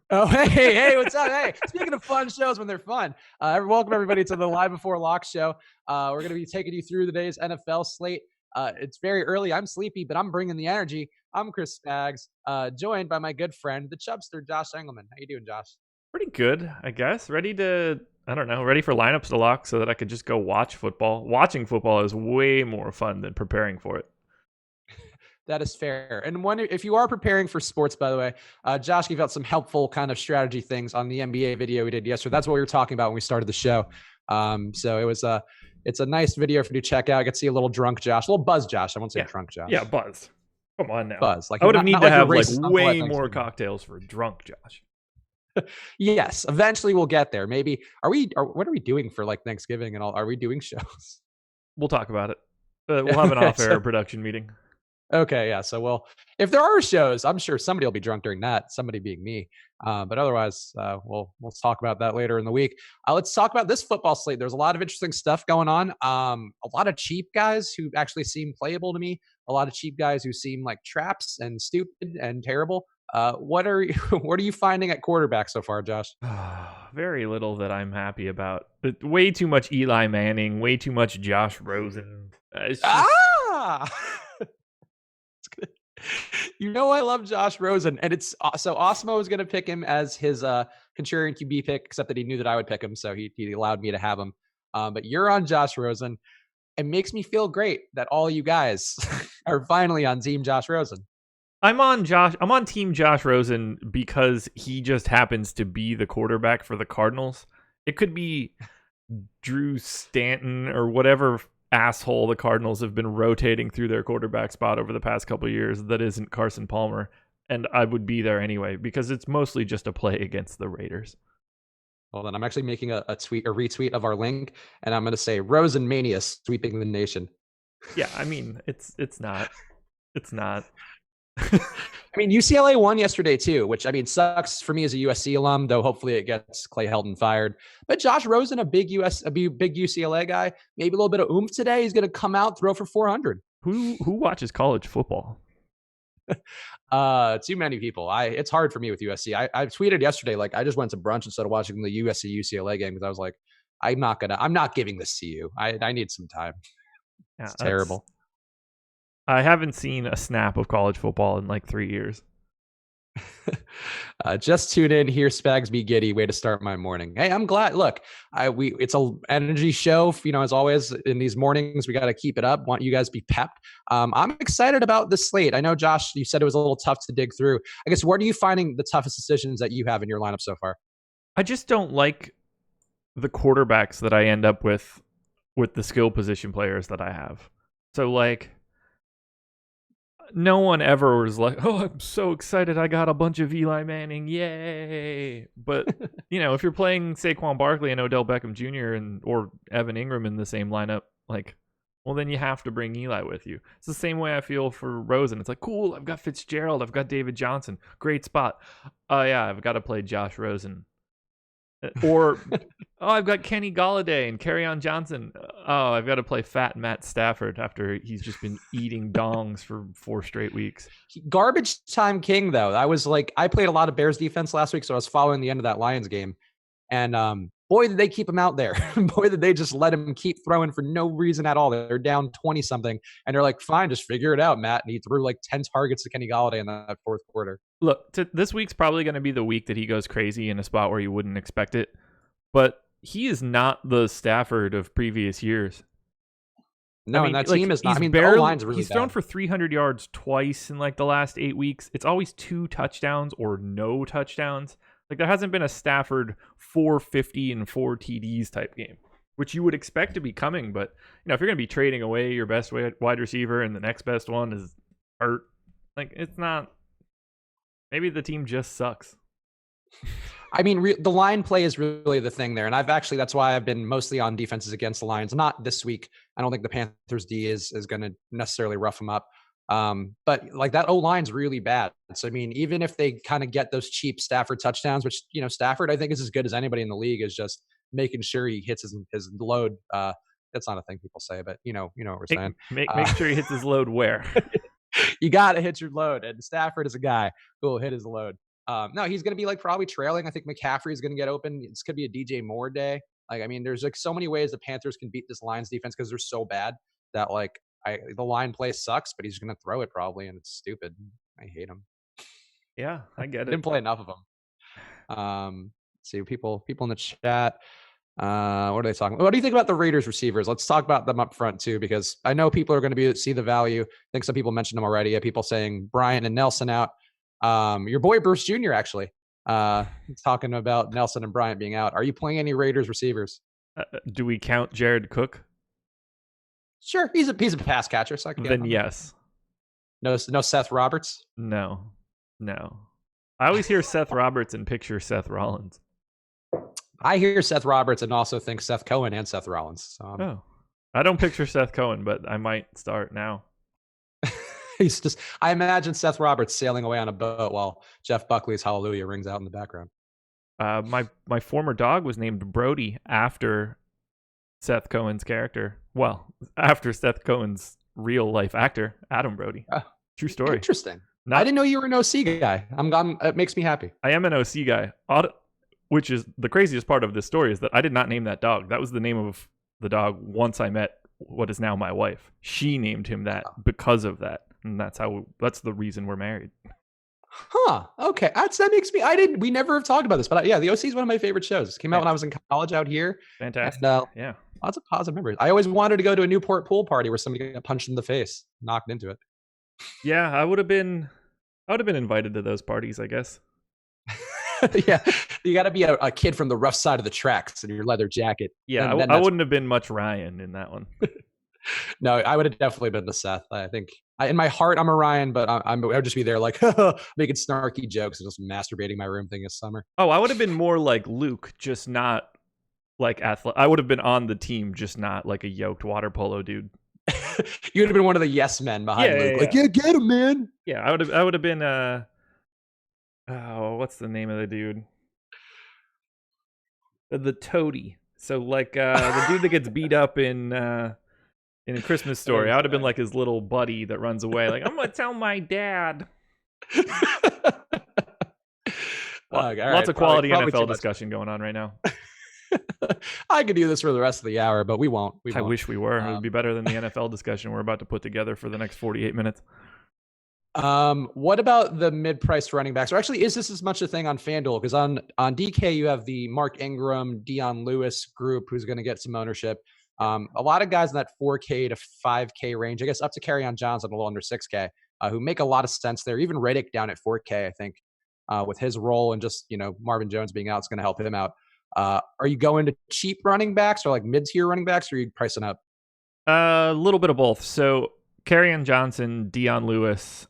Oh, hey, what's up? Hey, speaking of fun shows when they're fun, welcome everybody to the Live Before Lock show. We're going to be taking you through today's NFL slate. It's very early. I'm sleepy, but I'm bringing the energy. I'm Chris Spags, joined by my good friend, the Chubster, Josh Engelman. How you doing, Josh? Pretty good, I guess. I don't know, ready for lineups to lock so that I could just go watch football. Watching football is way more fun than preparing for it. That is fair. And if you are preparing for sports, by the way, Josh gave out some helpful kind of strategy things on the NBA video we did yesterday. That's what we were talking about when we started the show. So it's a nice video for you to check out. I could see a little drunk Josh, a little buzz Josh. I won't say drunk Josh. Yeah, buzz. Come on now. Buzz. Like I would have need to have like way more more cocktails for drunk Josh. Yes, eventually we'll get there. Maybe what are we doing for like Thanksgiving and all? Are we doing shows? We'll talk about it. We'll have an off-air production meeting. Okay, yeah. So if there are shows, I'm sure somebody will be drunk during that. Somebody being me. But otherwise, we'll talk about that later in the week. Let's talk about this football slate. There's a lot of interesting stuff going on. A lot of cheap guys who actually seem playable to me. A lot of cheap guys who seem like traps and stupid and terrible. What are you finding at quarterback so far, Josh? Very little that I'm happy about. Way too much Eli Manning. Way too much Josh Rosen. You know I love Josh Rosen, and it's so Osmo was going to pick him as his contrarian QB pick, except that he knew that I would pick him, so he allowed me to have him. But you're on Josh Rosen. It makes me feel great that all you guys are finally on Team Josh Rosen. I'm on Team Josh Rosen because he just happens to be the quarterback for the Cardinals. It could be Drew Stanton or whatever asshole the Cardinals have been rotating through their quarterback spot over the past couple of years that isn't Carson Palmer, and I would be there anyway because it's mostly just a play against the Raiders. Well, then I'm actually making a retweet of our link, and I'm going to say Rosen Mania sweeping the nation. Yeah, I mean it's not. I mean, UCLA won yesterday too, which I mean sucks for me as a USC alum. Though hopefully it gets Clay Helton fired. But Josh Rosen, a big UCLA guy, maybe a little bit of oomph today. He's going to come out, throw for 400. Who watches college football? Too many people. It's hard for me with USC. I tweeted yesterday like I just went to brunch instead of watching the USC UCLA game because I was like, I'm not giving this to you. I need some time. Yeah, it's terrible. I haven't seen a snap of college football in like 3 years. Just tune in here, Spags be giddy. Way to start my morning. Hey, I'm glad. Look, it's a energy show. As always in these mornings, we got to keep it up. Want you guys to be pepped. I'm excited about this slate. I know, Josh, you said it was a little tough to dig through. I guess what are you finding the toughest decisions that you have in your lineup so far? I just don't like the quarterbacks that I end up with the skill position players that I have. So like, no one ever was like, oh, I'm so excited I got a bunch of Eli Manning, yay. But, if you're playing Saquon Barkley and Odell Beckham Jr. or Evan Ingram in the same lineup, like, well, then you have to bring Eli with you. It's the same way I feel for Rosen. It's like, cool, I've got Fitzgerald, I've got David Johnson, great spot. Oh, yeah, I've got to play Josh Rosen. Or, I've got Kenny Golladay and Kerryon Johnson. Oh, I've got to play fat Matt Stafford after he's just been eating dongs for 4 straight weeks. Garbage time king, though. I played a lot of Bears defense last week, so I was following the end of that Lions game. And boy, did they keep him out there. Boy, did they just let him keep throwing for no reason at all. They're down 20-something. And they're like, fine, just figure it out, Matt. And he threw like 10 targets to Kenny Golladay in that fourth quarter. Look, this week's probably going to be the week that he goes crazy in a spot where you wouldn't expect it. But he is not the Stafford of previous years. No, and that team is not. He's thrown for 300 yards twice in like the last 8 weeks. It's always 2 touchdowns or no touchdowns. Like there hasn't been a Stafford 450 and 4 TDs type game, which you would expect to be coming. But if you're going to be trading away your best wide receiver and the next best one is hurt, like it's not. Maybe the team just sucks. I mean, the line play is really the thing there. And that's why I've been mostly on defenses against the Lions. Not this week. I don't think the Panthers D is going to necessarily rough them up. But like that O-line's really bad. So, I mean, even if they kind of get those cheap Stafford touchdowns, which, Stafford, I think is as good as anybody in the league, is just making sure he hits his load. That's not a thing people say, but you know what we're saying. Make sure he hits his load where? You got to hit your load. And Stafford is a guy who will hit his load. No, he's going to be like probably trailing. I think McCaffrey is going to get open. It's could be a DJ Moore day. Like, I mean, there's like so many ways the Panthers can beat this Lions defense because they're so bad that like the line play sucks, but he's going to throw it probably, and it's stupid. I hate him. Yeah, I get it. Didn't play enough of them. See people in the chat. What are they talking about? What do you think about the Raiders receivers? Let's talk about them up front too, because I know people are going to see the value. I think some people mentioned them already. People saying Bryant and Nelson out. Your boy Bruce Jr. actually talking about Nelson and Bryant being out. Are you playing any Raiders receivers? Do we count Jared Cook? Sure, he's a pass catcher. So then yes. No Seth Roberts. No. I always hear Seth Roberts and picture Seth Rollins. I hear Seth Roberts and also think Seth Cohen and Seth Rollins. So, I don't picture Seth Cohen, but I might start now. I imagine Seth Roberts sailing away on a boat while Jeff Buckley's Hallelujah rings out in the background. My former dog was named Brody after Seth Cohen's character. Well, after Seth Cohen's real life actor, Adam Brody. True story. Interesting. I didn't know you were an OC guy. It makes me happy. I am an OC guy. Which is the craziest part of this story is that I did not name that dog. That was the name of the dog once I met what is now my wife. She named him that because of that. And that's the reason we're married. Huh. Okay. That makes me, we never have talked about this, but yeah, the OC is one of my favorite shows. It came out when I was in college out here. Fantastic. And, yeah. Lots of positive memories. I always wanted to go to a Newport pool party where somebody got punched in the face, knocked into it. Yeah. I would have been invited to those parties, I guess. Yeah, you got to be a kid from the rough side of the tracks in your leather jacket. Yeah, I wouldn't have been much Ryan in that one. No, I would have definitely been the Seth. I think in my heart I'm a Ryan, but I would just be there like making snarky jokes and just masturbating my room thing this summer. Oh, I would have been more like Luke, just not like athlete. I would have been on the team, just not like a yoked water polo dude. You would have been one of the yes men behind Luke. Like, yeah, get him, man. Yeah, I would have been what's the name of the dude? The toady. So like the dude that gets beat up in A Christmas Story. I would have been like his little buddy that runs away. Like, I'm gonna tell my dad. Lots of quality NFL discussion going on right now. I could do this for the rest of the hour, but we won't. I wish we were. It would be better than the NFL discussion we're about to put together for the next 48 minutes. What about the mid-priced running backs? Or actually, is this as much a thing on FanDuel? Because on DK, you have the Mark Ingram, Dion Lewis group who's going to get some ownership. A lot of guys in that 4K to 5K range, I guess up to Kerryon Johnson, a little under 6K, who make a lot of sense there. Even Riddick down at 4K, I think, with his role and just, Marvin Jones being out is going to help him out. Are you going to cheap running backs or like mid-tier running backs, or are you pricing up? A little bit of both. So Kerryon Johnson, Dion Lewis,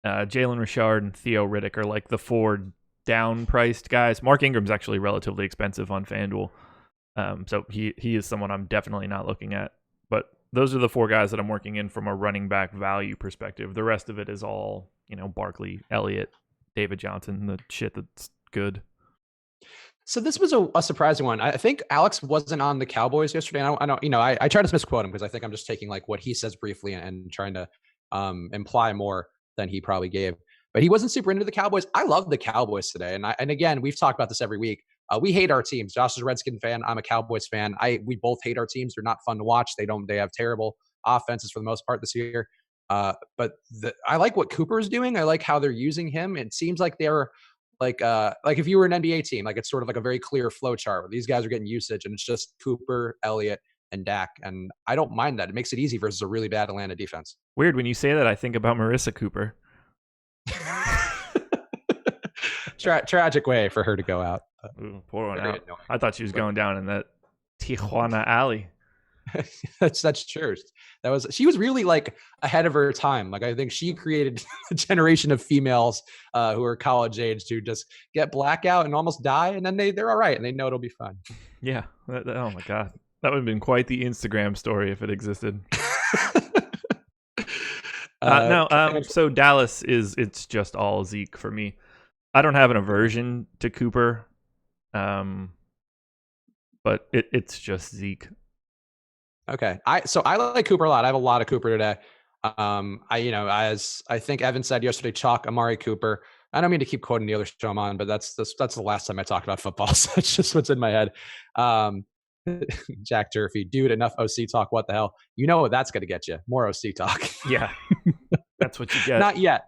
Jalen Richard, and Theo Riddick are like the four down-priced guys. Mark Ingram's actually relatively expensive on FanDuel. So he is someone I'm definitely not looking at. But those are the four guys that I'm working in from a running back value perspective. The rest of it is all, Barkley, Elliott, David Johnson, the shit that's good. So this was a surprising one. I think Alex wasn't on the Cowboys yesterday. And I try to misquote him because I think I'm just taking like what he says briefly and trying to imply more than he probably gave. But he wasn't super into the Cowboys. I love the Cowboys today. And again, we've talked about this every week. We hate our teams. Josh is a Redskin fan. I'm a Cowboys fan. We both hate our teams. They're not fun to watch. They have terrible offenses for the most part this year. But I like what Cooper is doing. I like how they're using him. It seems like they're like if you were an NBA team, like it's sort of like a very clear flow chart where these guys are getting usage and it's just Cooper, Elliott, and Dak. And I don't mind that. It makes it easy versus a really bad Atlanta defense. Weird. When you say that, I think about Marissa Cooper. Tragic way for her to go out. Ooh, poor one out. I thought she was going down in that Tijuana alley. That's true. She was really like ahead of her time. Like I think she created a generation of females who are college aged who just get blackout and almost die, and then they're all right and they know it'll be fine. Yeah. Oh my god, that would have been quite the Instagram story if it existed. So Dallas it's just all Zeke for me. I don't have an aversion to Cooper, but it's just Zeke. Okay. I like Cooper a lot. I have a lot of Cooper today. As I think Evan said yesterday, chalk Amari Cooper. I don't mean to keep quoting the other show I'm on, but that's the last time I talked about football. So it's just what's in my head. Jack Turfy, dude, enough OC talk. What the hell? You know what that's going to get you? More OC talk. Yeah, that's what you get. Not yet.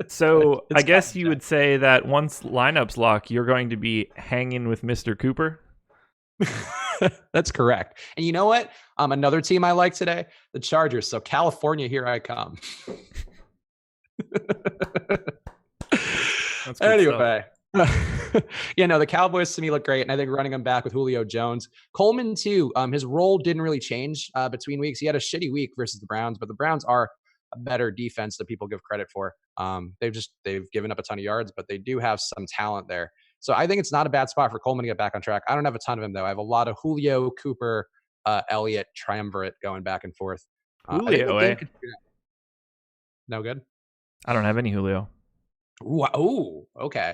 So I guess you would say that once lineups lock, you're going to be hanging with Mr. Cooper. That's correct. And you know what? Another team I like today, the Chargers. So California, here I come. Anyway, the Cowboys to me look great, and I think running them back with Julio Jones, Coleman too. His role didn't really change between weeks. He had a shitty week versus the Browns, but the Browns are a better defense that people give credit for. They've given up a ton of yards, but they do have some talent there. So I think it's not a bad spot for Coleman to get back on track. I don't have a ton of him though. I have a lot of Julio, Cooper, Elliott triumvirate going back and forth. Julio, no good. I don't have any Julio. Oh, okay.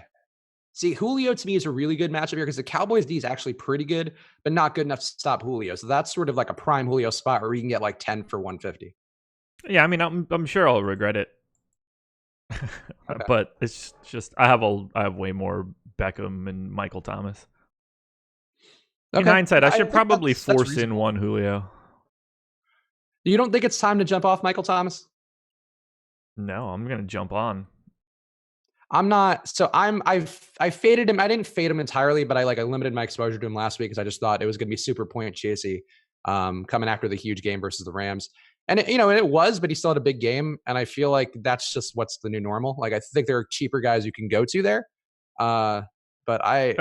See, Julio to me is a really good matchup here because the Cowboys D is actually pretty good, but not good enough to stop Julio. So that's sort of like a prime Julio spot where you can get like 10 for 150. Yeah, I mean, I'm sure I'll regret it, okay. But it's just I have way more Beckham and Michael Thomas. Okay. In hindsight, I should probably force in one Julio. You don't think it's time to jump off Michael Thomas? No, I'm gonna jump on. I'm not. So I faded him. I didn't fade him entirely, but I limited my exposure to him last week because I just thought it was going to be super point chasey coming after the huge game versus the Rams. And it was, but he still had a big game. And I feel like that's just what's the new normal. Like I think there are cheaper guys you can go to there. But I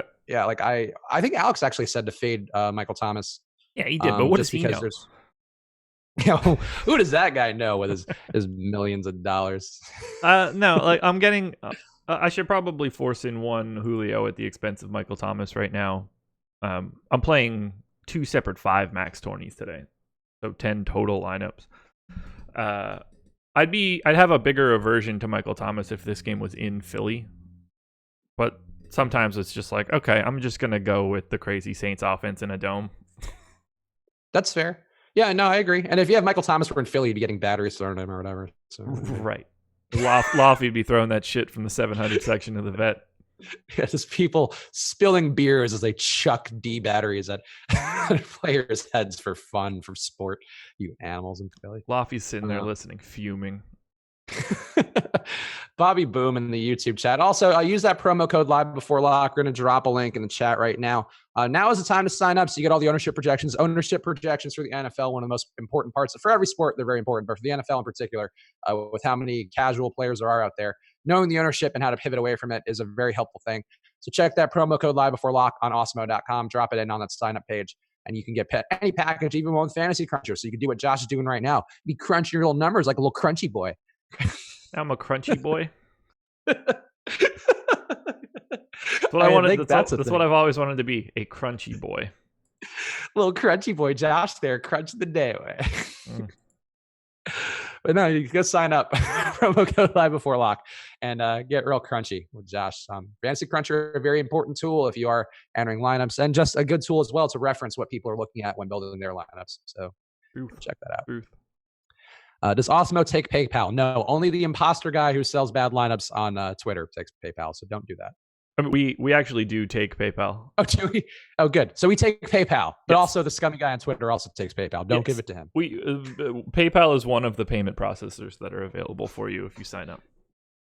think Alex actually said to fade Michael Thomas. Yeah, he did. But what does he know? Who does that guy know with his millions of dollars? No, I'm getting. I should probably force in one Julio at the expense of Michael Thomas right now. I'm playing 2 separate 5 max tourneys today, so 10 total lineups. I'd have a bigger aversion to Michael Thomas if this game was in Philly, but sometimes it's just like, okay, I'm just gonna go with the crazy Saints offense in a dome. That's fair. Yeah, no, I agree. And if you have Michael Thomas were in Philly, you'd be getting batteries thrown at him or whatever. So. Right. Lofty'd be throwing that shit from the 700 section of the vet. Yeah, just people spilling beers as they chuck D batteries at players' heads for fun, for sport. You animals in Philly. Lofty's sitting there listening, fuming. Bobby Boom in the YouTube chat. Also, I use that promo code live before lock. We're going to drop a link in the chat right now. Now is the time to sign up so you get all the ownership projections. Ownership projections for the NFL, one of the most important parts. For every sport, they're very important, but for the NFL in particular, with how many casual players there are out there, knowing the ownership and how to pivot away from it is a very helpful thing. So check that promo code live before lock on awesemo.com. Drop it in on that sign up page. And you can get any package, even one with Fantasy Cruncher. So you can do what Josh is doing right now. Be crunching your little numbers like a little crunchy boy. I'm a crunchy boy. That's what I wanted. That's what I've always wanted to be, a crunchy boy. Little crunchy boy Josh there, crunch the day away. But no, you go sign up. Promo code live before lock and get real crunchy with Josh. Fantasy Cruncher, a very important tool if you are entering lineups, and just a good tool as well to reference what people are looking at when building their lineups. So check that out. Does Osmo take PayPal? No, only the imposter guy who sells bad lineups on Twitter takes PayPal. So don't do that. I mean, we actually do take PayPal. Oh, do we? Oh, good. So we take PayPal, but also the scummy guy on Twitter also takes PayPal. Don't give it to him. PayPal is one of the payment processors that are available for you if you sign up.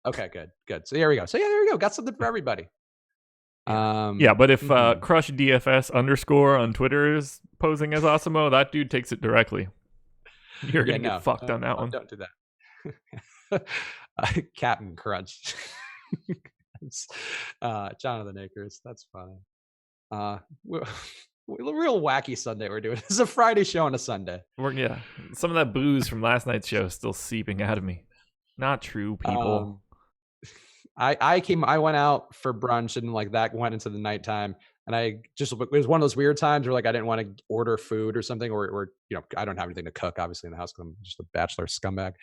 Okay, good. So there we go. There we go. Got something for everybody. But if Crush DFS __ on Twitter is posing as Osmo, that dude takes it directly. You're gonna get fucked on that one. Don't do that. Captain Crunch. Jonathan Akers. That's funny. Real wacky Sunday we're doing. This is a Friday show on a Sunday. Some of that booze from last night's show is still seeping out of me. Not true, people. I went out for brunch and that went into the nighttime. And it was one of those weird times where I didn't want to order food or something, or I don't have anything to cook obviously in the house because I'm just a bachelor scumbag.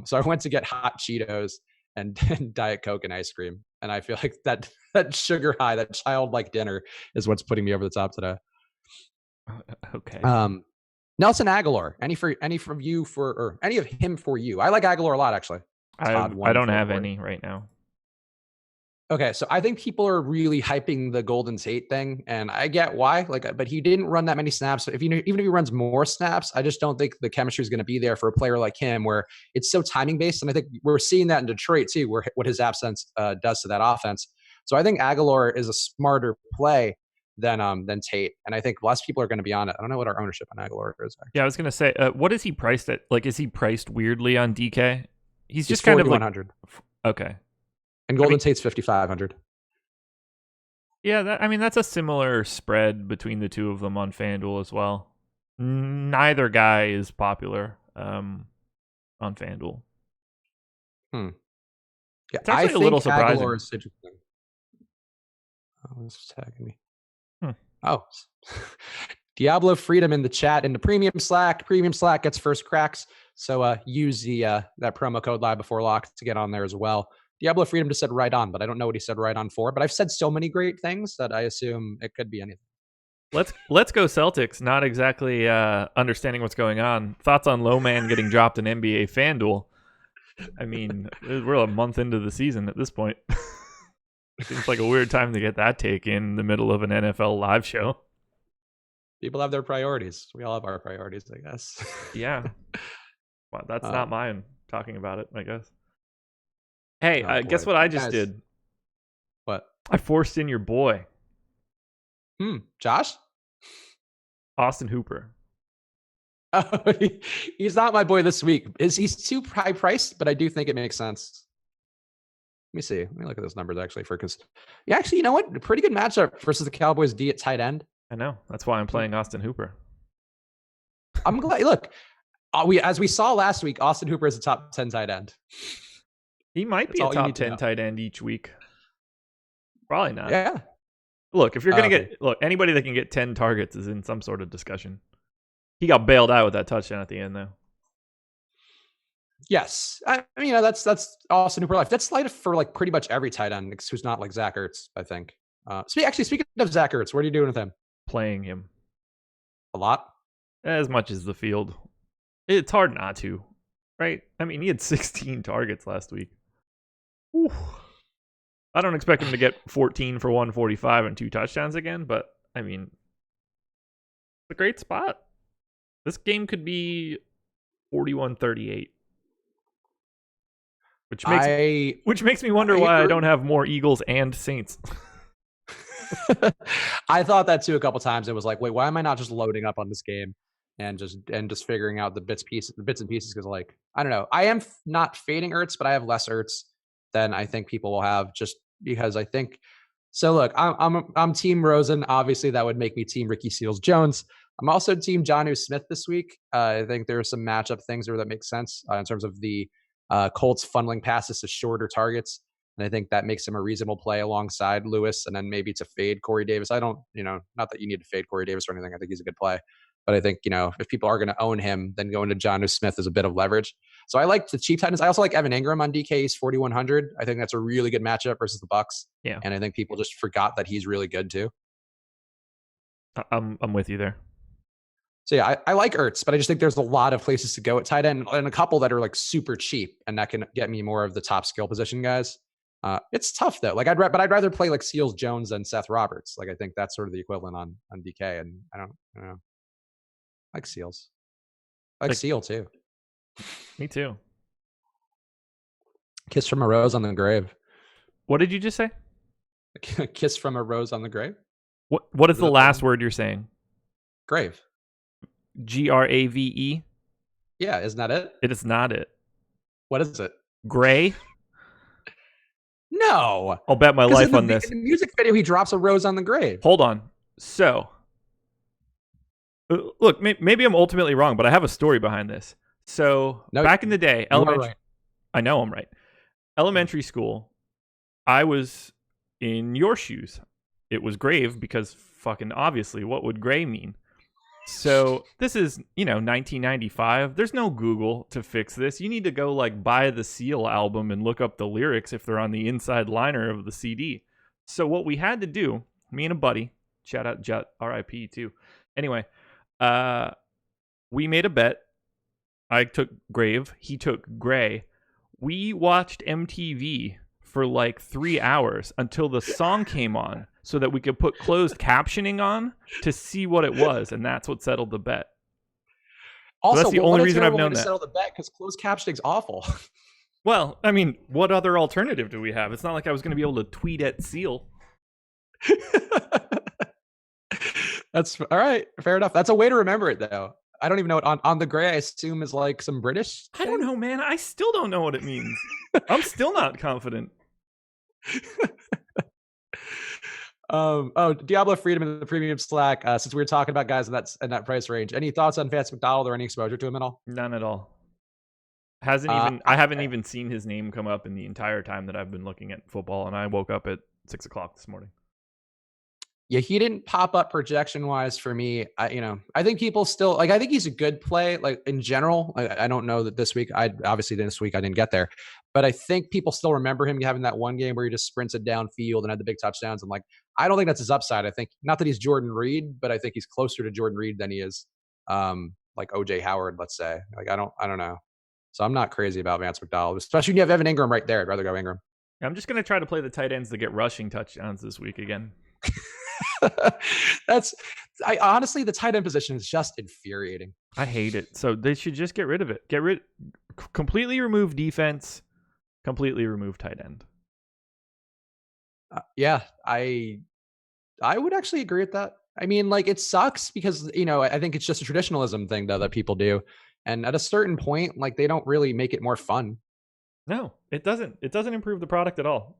So I went to get hot Cheetos and Diet Coke and ice cream. And I feel like that sugar high, that childlike dinner is what's putting me over the top today. Okay. Nelson Aguilar, any of him for you? I like Aguilar a lot actually. I don't have any right now. Okay, so I think people are really hyping the Golden Tate thing, and I get why. Like, but he didn't run that many snaps. So even if he runs more snaps, I just don't think the chemistry is going to be there for a player like him, where it's so timing based. And I think we're seeing that in Detroit too, where what his absence does to that offense. So I think Aguilar is a smarter play than Tate, and I think less people are going to be on it. I don't know what our ownership on Aguilar is. Actually. Yeah, I was going to say, what is he priced at? Like, is he priced weirdly on DK? He's just 4, kind of like 100. Okay. And Golden Tate's 5,500. Yeah, that's a similar spread between the two of them on FanDuel as well. Neither guy is popular on FanDuel. Yeah, it's actually a little surprising. Aguilar is interesting. Oh, this is tagging me. Oh, Diablo Freedom in the chat in the Premium Slack. Premium Slack gets first cracks, so use the that promo code Live Before Lock to get on there as well. Diablo Freedom just said right on, but I don't know what he said right on for. But I've said so many great things that I assume it could be anything. Let's go Celtics. Not exactly understanding what's going on. Thoughts on Low Man getting dropped in NBA FanDuel? I mean, we're a month into the season at this point. Seems like a weird time to get that take in the middle of an NFL live show. People have their priorities. We all have our priorities, I guess. Yeah. Well, that's not mine talking about it, I guess. Hey, guess what I just did? What? I forced in your boy. Josh? Austin Hooper. Oh, he's not my boy this week. He's too high priced, but I do think it makes sense. Let me see. Let me look at those numbers actually because you know what? A pretty good matchup versus the Cowboys D at tight end. I know. That's why I'm playing Austin Hooper. I'm glad. Look, as we saw last week, Austin Hooper is a top 10 tight end. He might be a top 10 tight end each week. Probably not. Yeah. Look, if you're going to anybody that can get 10 targets is in some sort of discussion. He got bailed out with that touchdown at the end, though. Yes. I mean, that's Austin Hooper life. That's light for like pretty much every tight end who's not like Zach Ertz, I think. Speaking of Zach Ertz, what are you doing with him? Playing him. A lot? As much as the field. It's hard not to, right? I mean, he had 16 targets last week. Whew. I don't expect him to get 14 for 145 and 2 touchdowns again, but I mean, it's a great spot. This game could be 41-38. Which makes me wonder why I don't have more Eagles and Saints. I thought that too a couple times. It was like, wait, why am I not just loading up on this game and just figuring out the bits and pieces? Because like, I don't know. I am not fading Ertz, but I have less Ertz than I think people will have, just because I think. So look, I'm Team Rosen. Obviously, that would make me Team Ricky Seals-Jones. I'm also Team Jonnu Smith this week. I think there are some matchup things there that make sense in terms of the Colts funneling passes to shorter targets. And I think that makes him a reasonable play alongside Lewis, and then maybe to fade Corey Davis. I don't, not that you need to fade Corey Davis or anything. I think he's a good play. But I think, if people are going to own him, then going to Jonnu Smith is a bit of leverage. So I like the cheap Titans. I also like Evan Ingram on DK. He's 4,100. I think that's a really good matchup versus the Bucs. Yeah. And I think people just forgot that he's really good too. I'm with you there. So yeah, I like Ertz, but I just think there's a lot of places to go at tight end and a couple that are like super cheap, and that can get me more of the top skill position guys. It's tough though. Like I'd rather play like Seals-Jones than Seth Roberts. Like I think that's sort of the equivalent on DK, and I don't know. I like Seals. I like Seal too. Me too. Kiss from a rose on the grave. What did you just say? Kiss from a rose on the grave. What is the last word you're saying? Grave. Grave? Yeah, isn't that it? It is not it. What is it? Gray? No. I'll bet my life on this. In the music video, he drops a rose on the grave. Hold on. So, look, maybe I'm ultimately wrong, but I have a story behind this. So, back in the day, right. I know I'm right. Elementary school, I was in your shoes. It was grave because fucking obviously, what would gray mean? So this is, 1995. There's no Google to fix this. You need to go buy the Seal album and look up the lyrics if they're on the inside liner of the CD. So what we had to do, me and a buddy, shout out Jet, RIP too. Anyway, we made a bet. I took grave. He took gray. We watched MTV for like 3 hours until the song came on so that we could put closed captioning on to see what it was. And that's what settled the bet. Also, so that's the only reason I've known to that. Settle the bet because closed captioning's awful. Well, I mean, what other alternative do we have? It's not like I was going to be able to tweet at Seal. That's all right. Fair enough. That's a way to remember it, though. I don't even know what on the gray, I assume, is like some British thing? I don't know, man. I still don't know what it means. I'm still not confident. Diablo Freedom in the premium Slack. Since we were talking about guys in that price range, any thoughts on Vance McDonald or any exposure to him at all? None at all. I haven't even seen his name come up in the entire time that I've been looking at football, and I woke up at 6:00 this morning. Yeah, he didn't pop up projection wise for me. I think people still like. I think he's a good play. Like in general, I don't know that this week. I didn't get there, but I think people still remember him having that one game where he just sprinted downfield and had the big touchdowns. And like, I don't think that's his upside. I think not that he's Jordan Reed, but I think he's closer to Jordan Reed than he is like OJ Howard. Let's say. Like I don't know. So I'm not crazy about Vance McDonald, especially when you have Evan Ingram right there. I'd rather go Ingram. I'm just gonna try to play the tight ends to get rushing touchdowns this week again. Honestly, the tight end position is just infuriating. I hate it. So they should just get rid of it. Completely remove defense, completely remove tight end. Yeah, I would actually agree with that. I mean, like it sucks because, I think it's just a traditionalism thing though that people do. And at a certain point, like they don't really make it more fun. No, it doesn't. It doesn't improve the product at all.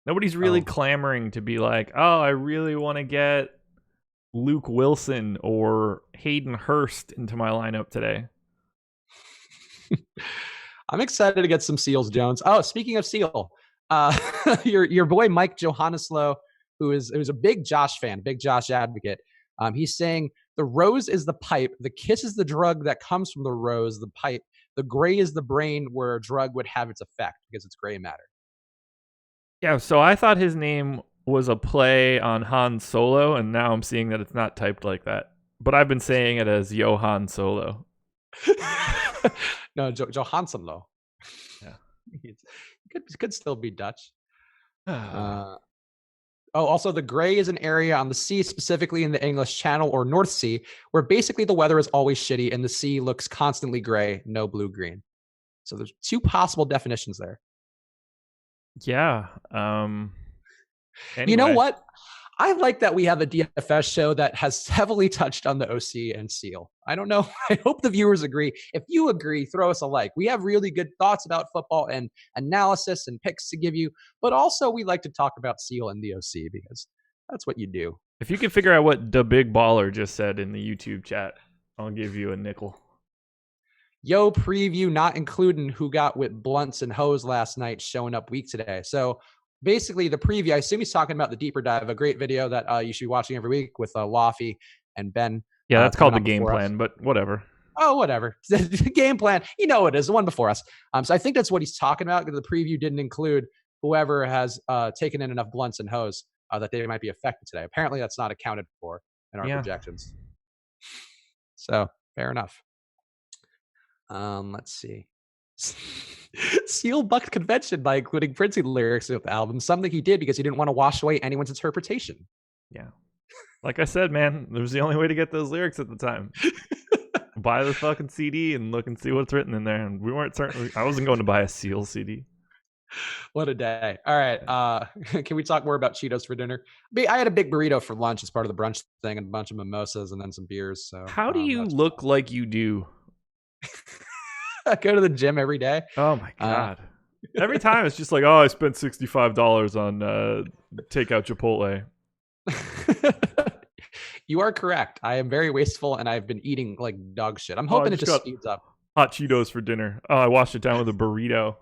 Nobody's really clamoring to be like, oh, I really want to get Luke Wilson or Hayden Hurst into my lineup today. I'm excited to get some Seals Jones. Oh, speaking of Seal, your boy Mike Johanneslow, who's a big Josh fan, big Josh advocate. He's saying the rose is the pipe, the kiss is the drug that comes from the rose, the pipe, the gray is the brain where a drug would have its effect because it's gray matter. Yeah, so I thought his name was a play on Han Solo, and now I'm seeing that it's not typed like that. But I've been saying it as Johan Solo. No, Johansson though. Yeah, he could still be Dutch. Also, the gray is an area on the sea, specifically in the English Channel or North Sea, where basically the weather is always shitty and the sea looks constantly gray, no blue-green. So there's two possible definitions there. Yeah. Anyway. Anyway. You know what? I like that we have a DFS show that has heavily touched on the OC and Seal. I don't know. I hope the viewers agree. If you agree, throw us a like. We have really good thoughts about football and analysis and picks to give you, but also we like to talk about Seal and the OC because that's what you do. If you can figure out what the big baller just said in the YouTube chat, I'll give you a nickel. Yo, preview not including who got with blunts and hose last night showing up weak today. So basically the preview, I assume he's talking about the deeper dive, a great video that you should be watching every week with Laffy and Ben. Yeah, that's called the game plan, but whatever. Oh, whatever. The game plan. You know it is, the one before us. So I think that's what he's talking about because the preview didn't include whoever has taken in enough blunts and hose that they might be affected today. Apparently that's not accounted for in our projections. So fair enough. Let's see. Seal bucked convention by including Princey lyrics with the album, something he did because he didn't want to wash away anyone's interpretation. Yeah. Like I said, man, it was the only way to get those lyrics at the time. Buy the fucking CD and look and see what's written in there. And we weren't certain. I wasn't going to buy a Seal CD. What a day. All right. Can we talk more about Cheetos for dinner? I had a big burrito for lunch as part of the brunch thing and a bunch of mimosas and then some beers. So how do you look like you do? I go to the gym every day. Oh my God. Every time it's just like, oh, I spent $65 on takeout Chipotle. You are correct. I am very wasteful and I've been eating like dog shit. I'm hoping it just speeds up. Hot Cheetos for dinner. Oh, I washed it down with a burrito.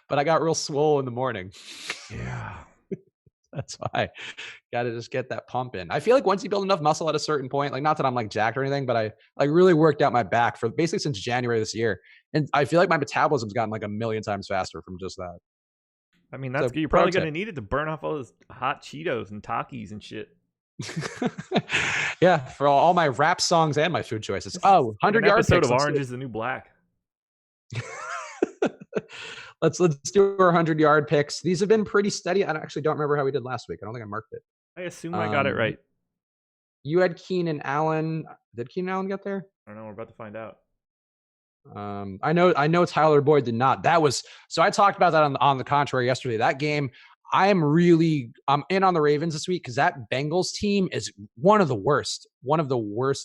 But I got real swole in the morning. Yeah. That's why. Got to just get that pump in. I feel like once you build enough muscle at a certain point, like not that I'm like jacked or anything, but I like really worked out my back for basically since January this year. And I feel like my metabolism's gotten like a million times faster from just that. I mean, that's good. You're probably going to need it to burn off all those hot Cheetos and Takis and shit. Yeah, for all my rap songs and my food choices. 100 yards. Episode of Orange is the New Black. let's do our 100-yard picks. These have been pretty steady. I actually don't remember how we did last week. I don't think I marked it. I assume I got it right. You had Keenan Allen. Did Keenan Allen get there? I don't know. We're about to find out. I know Tyler Boyd did not. That was so I talked about that on the contrary yesterday. That game, I'm in on the Ravens this week because that Bengals team is one of the worst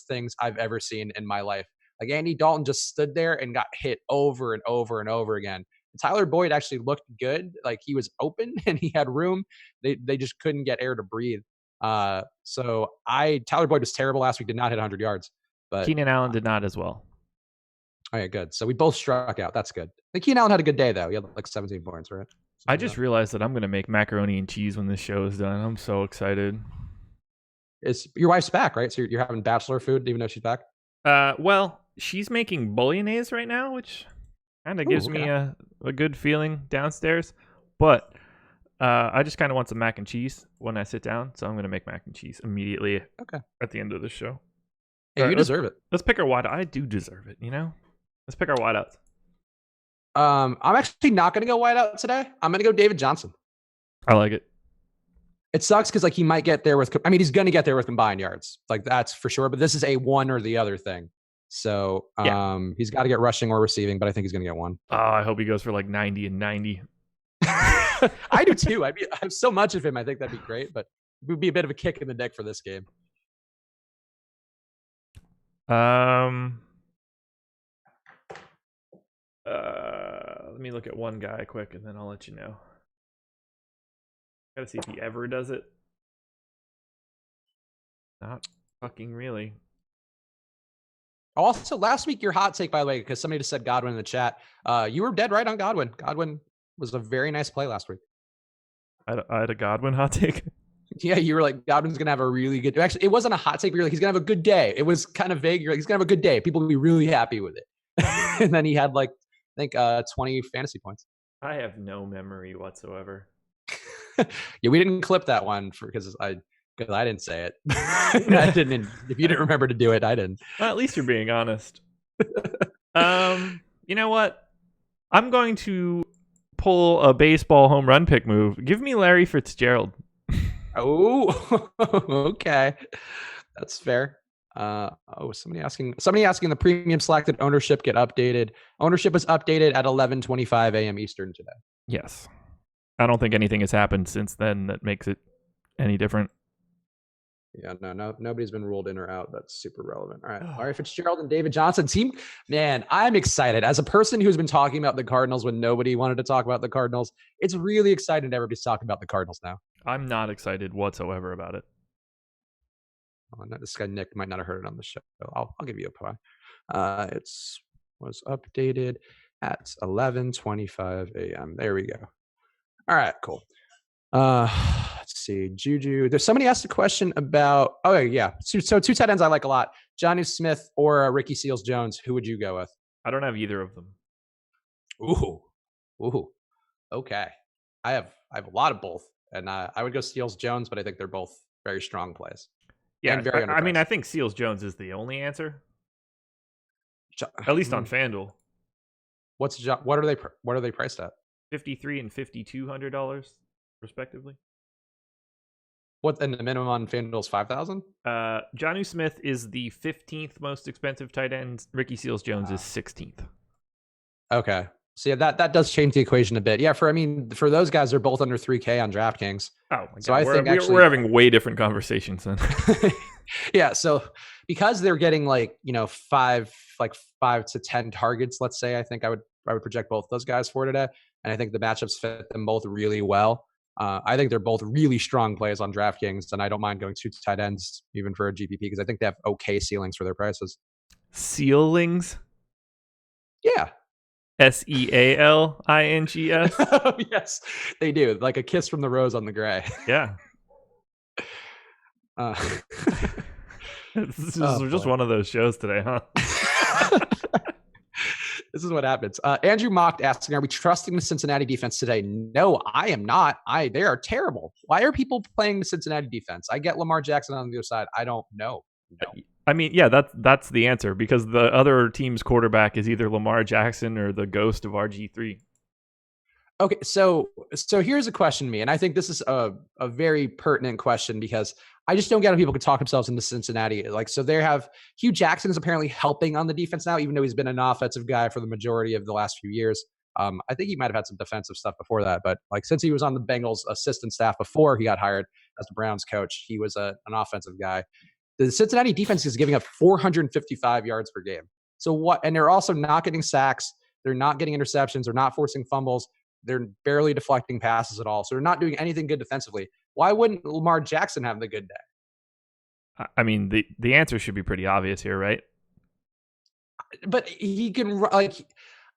things I've ever seen in my life. Like Andy Dalton just stood there and got hit over and over and over again. Tyler Boyd actually looked good. Like he was open and he had room. They just couldn't get air to breathe. Tyler Boyd was terrible last week, did not hit 100 yards. But Keenan Allen did not as well. Okay, good. So we both struck out. That's good. Keenan Allen had a good day, though. He had like 17 points, right? I just realized that I'm going to make macaroni and cheese when this show is done. I'm so excited. Your wife's back, right? So you're having bachelor food even though she's back? Well, she's making bolognese right now, which kind of gives me a good feeling downstairs. But I just kind of want some mac and cheese when I sit down. So I'm going to make mac and cheese immediately at the end of the show. Hey, you deserve it. Let's pick our wideout. I do deserve it, you know? Let's pick our wideouts. I'm actually not going to go wideout today. I'm going to go David Johnson. I like it. It sucks because like he might get there with. I mean, he's going to get there with combined yards, like that's for sure. But this is a one or the other thing. So he's got to get rushing or receiving, but I think he's going to get one. Oh, I hope he goes for like 90 and 90. I do too. I have so much of him. I think that'd be great, but it would be a bit of a kick in the neck for this game. Let me look at one guy quick and then I'll let you know. Gotta see if he ever does it. Not fucking really. Also, last week, your hot take, by the way, because somebody just said Godwin in the chat, you were dead right on Godwin. Godwin was a very nice play last week. I had a Godwin hot take. Yeah, you were like, Godwin's going to have a really good... Actually, it wasn't a hot take, but you're like, he's going to have a good day. It was kind of vague. You're like, he's going to have a good day. People will be really happy with it. And then he had like, I think 20 fantasy points. I have no memory whatsoever. Yeah, we didn't clip that one because I didn't say it. I didn't. If you didn't remember to do it, I didn't. Well, at least you're being honest. You know what? I'm going to pull a baseball home run pick move. Give me Larry Fitzgerald. Oh, okay, that's fair. Somebody asking the premium selected ownership get updated. Ownership was updated at 11:25 a.m. Eastern today. Yes, I don't think anything has happened since then that makes it any different. Yeah, no, nobody's been ruled in or out. That's super relevant. All right, Fitzgerald and David Johnson team. Man, I'm excited. As a person who's been talking about the Cardinals when nobody wanted to talk about the Cardinals, it's really exciting that everybody's talking about the Cardinals now. I'm not excited whatsoever about it. Oh, this guy Nick might not have heard it on the show. I'll give you a pie. It was updated at 11:25 a.m. There we go. All right, cool. Let's see. Juju. There's somebody asked a question about. Oh yeah. So two tight ends I like a lot: Jonnu Smith or Ricky Seals-Jones. Who would you go with? I don't have either of them. Ooh. Okay. I have a lot of both, and I would go Seals-Jones, but I think they're both very strong plays. Yeah, I mean, I think Seals-Jones is the only answer, at least on FanDuel. What are they priced at? $5,300 and $5,200 respectively. What, and the minimum on FanDuel is 5,000? Jonnu Smith is the 15th most expensive tight end. Ricky Seals-Jones is 16th. Okay. So yeah, that does change the equation a bit. Yeah, for those guys, they're both under 3K on DraftKings. Oh my God. So I think we're having way different conversations then. Yeah, so because they're getting like 5 to 10 targets, let's say, I think I would project both those guys for today, and I think the matchups fit them both really well. I think they're both really strong plays on DraftKings, and I don't mind going 2 tight ends even for a GPP because I think they have okay ceilings for their prices. Ceilings? Yeah. Sealings? Yes, they do. Like a kiss from the rose on the gray. Yeah. This is just one of those shows today, huh? This is what happens. Andrew Mocked asking, are we trusting the Cincinnati defense today? No, I am not. They are terrible. Why are people playing the Cincinnati defense? I get Lamar Jackson on the other side. I don't know. No. I mean, yeah, that's the answer because the other team's quarterback is either Lamar Jackson or the ghost of RG3. Okay, so here's a question to me, and I think this is a very pertinent question because I just don't get how people can talk themselves into Cincinnati. Like, so they have Hugh Jackson is apparently helping on the defense now, even though he's been an offensive guy for the majority of the last few years. I think he might have had some defensive stuff before that, but like since he was on the Bengals assistant staff before he got hired as the Browns coach, he was an offensive guy. The Cincinnati defense is giving up 455 yards per game. So what? And they're also not getting sacks. They're not getting interceptions. They're not forcing fumbles. They're barely deflecting passes at all. So they're not doing anything good defensively. Why wouldn't Lamar Jackson have the good day? I mean, the answer should be pretty obvious here, right? But he can, like,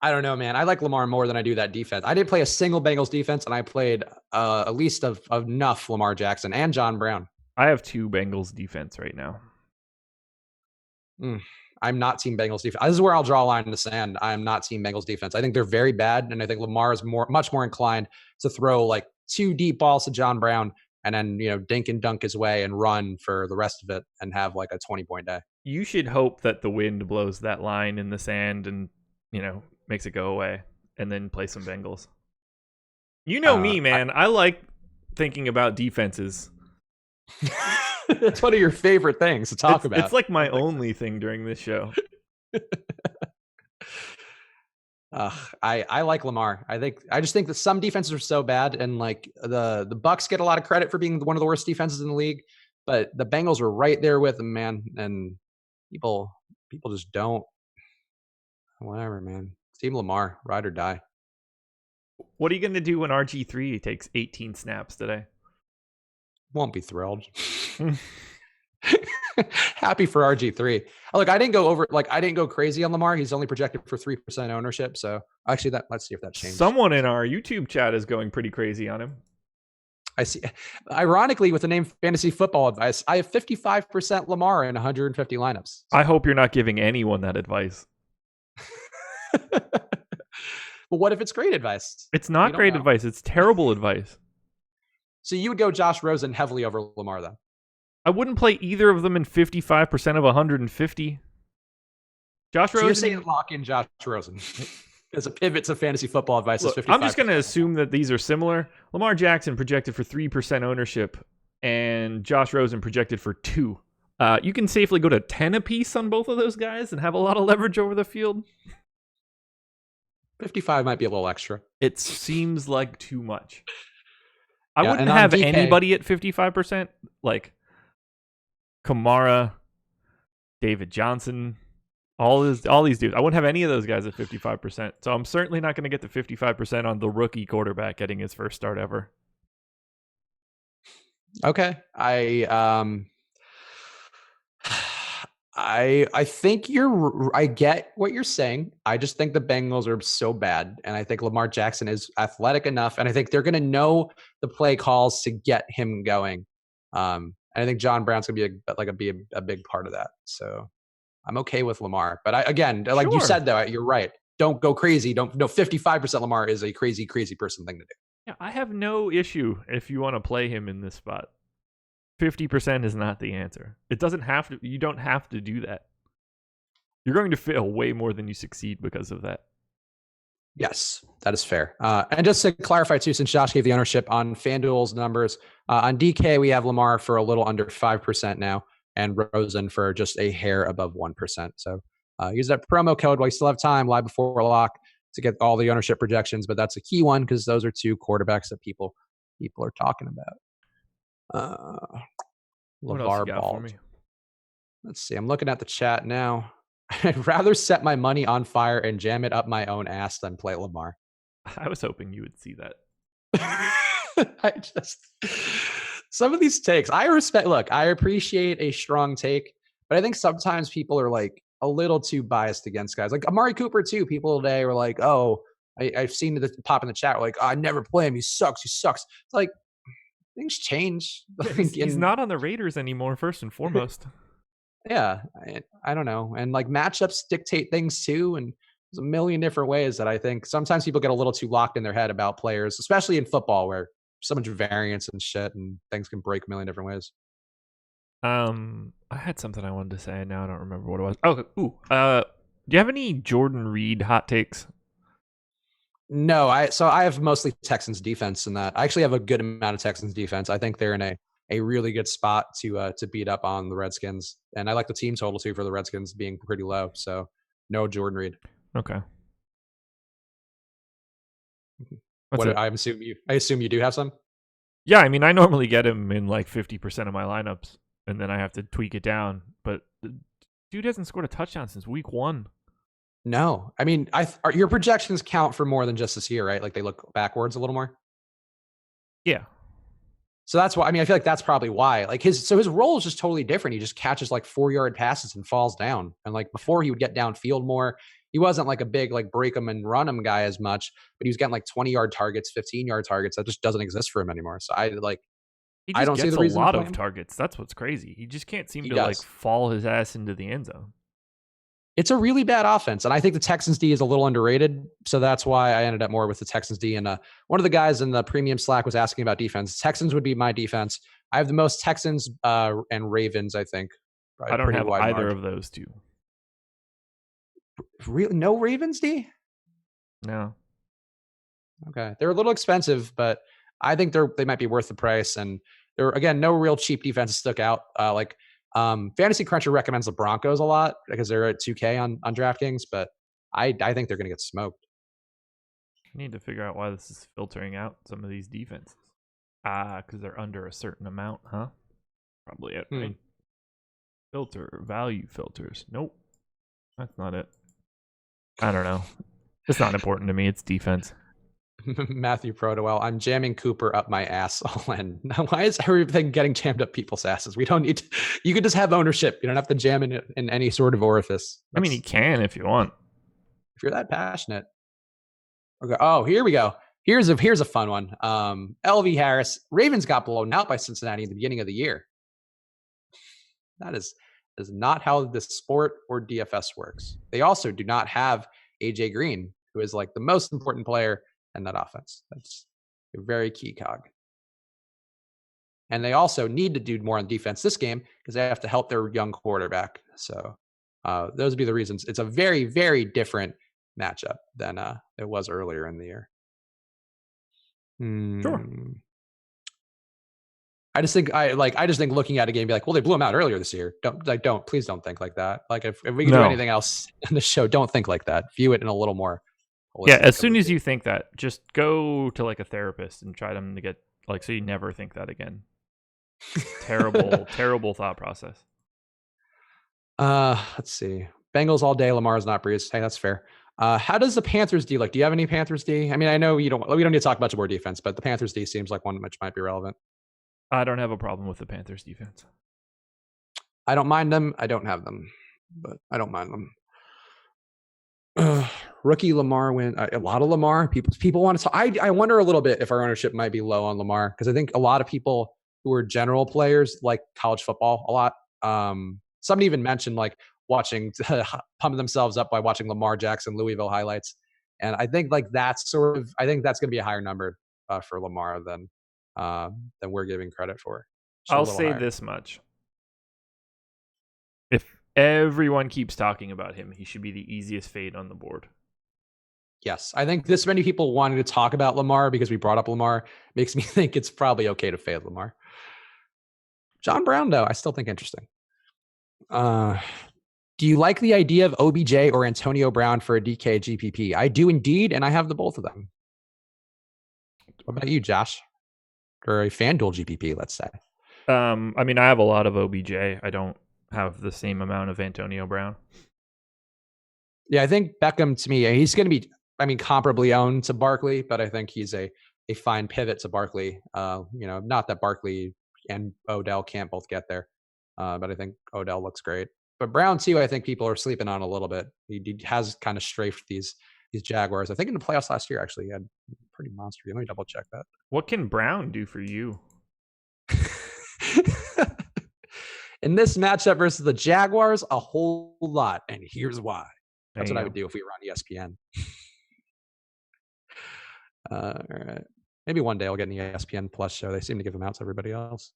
I don't know, man. I like Lamar more than I do that defense. I didn't play a single Bengals defense, and I played at least of enough Lamar Jackson and John Brown. I have 2 Bengals defense right now. I'm not team Bengals defense. This is where I'll draw a line in the sand. I'm not team Bengals defense. I think they're very bad, and I think Lamar is much more inclined to throw like 2 deep balls to John Brown and then, dink and dunk his way and run for the rest of it and have like a 20-point day. You should hope that the wind blows that line in the sand and, makes it go away, and then play some Bengals. You know me, man. I like thinking about defenses. That's one of your favorite things to talk about. It's like my only thing during this show. I like Lamar. I just think that some defenses are so bad, and like the Bucs get a lot of credit for being one of the worst defenses in the league, but the Bengals are right there with them, man. And people just don't. Whatever, man. Team Lamar, ride or die. What are you going to do when RG3 takes 18 snaps today? Won't be thrilled. Happy for RG3. Look, I didn't go crazy on Lamar. He's only projected for 3% ownership. So actually, let's see if that changed. Someone in our YouTube chat is going pretty crazy on him. I see. Ironically, with the name Fantasy Football Advice, I have 55% Lamar in 150 lineups. I hope you're not giving anyone that advice. But what if it's great advice? It's not great advice. It's terrible advice. So you would go Josh Rosen heavily over Lamar, then? I wouldn't play either of them in 55% of 150. Josh Rosen. So you're saying lock in Josh Rosen as a pivot to Fantasy Football Advice. Look, is 55%. I'm just going to assume that these are similar. Lamar Jackson projected for 3% ownership, and Josh Rosen projected for 2%. You can safely go to 10 apiece on both of those guys and have a lot of leverage over the field. 55 might be a little extra. It seems like too much. I wouldn't have anybody at 55%, like Kamara, David Johnson, all these dudes. I wouldn't have any of those guys at 55%. So I'm certainly not going to get the 55% on the rookie quarterback getting his first start ever. Okay. I think I get what you're saying. I just think the Bengals are so bad, and I think Lamar Jackson is athletic enough, and I think they're going to know the play calls to get him going. And I think John Brown's going to be a big part of that. So I'm okay with Lamar, but like you said though, you're right. Don't go crazy. 55% Lamar is a crazy person thing to do. Yeah, I have no issue if you want to play him in this spot. 50% is not the answer. It doesn't have to. You don't have to do that. You're going to fail way more than you succeed because of that. Yes, that is fair. And just to clarify too, since Josh gave the ownership on FanDuel's numbers, on DK we have Lamar for a little under 5% now, and Rosen for just a hair above 1%. So use that promo code while you still have time, live before lock, to get all the ownership projections. But that's a key one because those are 2 quarterbacks that people are talking about. LeVar Ball. Let's see. I'm looking at the chat now. I'd rather set my money on fire and jam it up my own ass than play Lamar. I was hoping you would see that. Some of these takes I respect. Look, I appreciate a strong take, but I think sometimes people are like a little too biased against guys like Amari Cooper too. People today were like, "Oh, I've seen the pop in the chat. Like, oh, I never play him. He sucks. It's like things change. He's not on the Raiders anymore, first and foremost. Yeah, I don't know. And like matchups dictate things too. And there's a million different ways that I think sometimes people get a little too locked in their head about players, especially in football where so much variance and shit and things can break a million different ways. I had something I wanted to say. Now I don't remember what it was. Oh, do you have any Jordan Reed hot takes? No, I have mostly Texans defense in that. I actually have a good amount of Texans defense. I think they're in a really good spot to beat up on the Redskins, and I like the team total too for the Redskins being pretty low. So no Jordan Reed. Okay. What I assume you do have some. Yeah, I mean, I normally get him in like 50% of my lineups, and then I have to tweak it down. But the dude hasn't scored a touchdown since week 1. No, I mean, your projections count for more than just this year, right? Like they look backwards a little more. Yeah. So that's why. I mean, I feel like that's probably why. Like his role is just totally different. He just catches like 4-yard passes and falls down. And like before, he would get downfield more. He wasn't like a big like break him and run him guy as much, but he was getting like 20-yard targets, 15-yard targets. That just doesn't exist for him anymore. So I don't see the reason. He just gets a lot of targets. That's what's crazy. He just can't seem to like fall his ass into the end zone. It's a really bad offense, and I think the Texans D is a little underrated. So that's why I ended up more with the Texans D. And one of the guys in the premium Slack was asking about defense. Texans would be my defense. I have the most Texans and Ravens, I think. I don't have either of those two. Really? No Ravens D? No. Okay. They're a little expensive, but I think they might be worth the price. And there, again, no real cheap defenses stuck out. Fantasy Cruncher recommends the Broncos a lot because they're at 2K on DraftKings, but I think they're going to get smoked. I need to figure out why this is filtering out some of these defenses. Because they're under a certain amount, huh? Probably it, right? Filter, value filters. Nope. That's not it. I don't know. It's not important to me. It's defense. Matthew Protowell, I'm jamming Cooper up my ass all in. Why is everything getting jammed up people's asses? We don't need to. You could just have ownership. You don't have to jam it in any sort of orifice. I mean, you can if you want. If you're that passionate. Okay. Oh, here we go. Here's a fun one. LV Harris. Ravens got blown out by Cincinnati at the beginning of the year. That is not how the sport or DFS works. They also do not have AJ Green, who is like the most important player in that offense. That's a very key cog. And they also need to do more on defense this game because they have to help their young quarterback. So those would be the reasons. It's a very, very different matchup than it was earlier in the year. Sure. I just think looking at a game, be like, well, they blew them out earlier this year. Please don't think like that. Like if we can do anything else in the show, don't think like that. View it in a little more. Yeah, as soon as you think that, just go to like a therapist and try them to get like so you never think that again. Terrible thought process. Let's see. Bengals all day. Lamar's not Breeze. Hey, that's fair. How does the Panthers D look? Do you have any Panthers D? I mean, I know we don't need to talk much more defense, but the Panthers D seems like one which might be relevant. I don't have a problem with the Panthers defense. I don't mind them. I don't have them, but I don't mind them. Rookie Lamar win. A lot of Lamar. People want to talk. I wonder a little bit if our ownership might be low on Lamar because I think a lot of people who are general players like college football a lot. Somebody even mentioned like watching pump themselves up by watching Lamar Jackson Louisville highlights, and I think like that's going to be a higher number for Lamar than we're giving credit for. I'll say this much. If everyone keeps talking about him, he should be the easiest fade on the board. Yes. I think this many people wanting to talk about Lamar because we brought up Lamar makes me think it's probably okay to fade Lamar. John Brown, though, I still think interesting. Do you like the idea of OBJ or Antonio Brown for a DK GPP? I do indeed, and I have the both of them. What about you, Josh? Or a FanDuel GPP, let's say. I mean, I have a lot of OBJ. I don't have the same amount of Antonio Brown. Yeah, I think Beckham, to me, he's going to be, comparably owned to Barkley, but I think he's a fine pivot to Barkley. Not that Barkley and Odell can't both get there, but I think Odell looks great. But Brown, too, I think people are sleeping on a little bit. He has kind of strafed these Jaguars. I think in the playoffs last year, actually, he had pretty monster. Let me double check that. What can Brown do for you? In this matchup versus the Jaguars, a whole lot. And here's why. That's what I would do if we were on ESPN. All right. Maybe one day I'll get an ESPN Plus show. They seem to give them out to everybody else.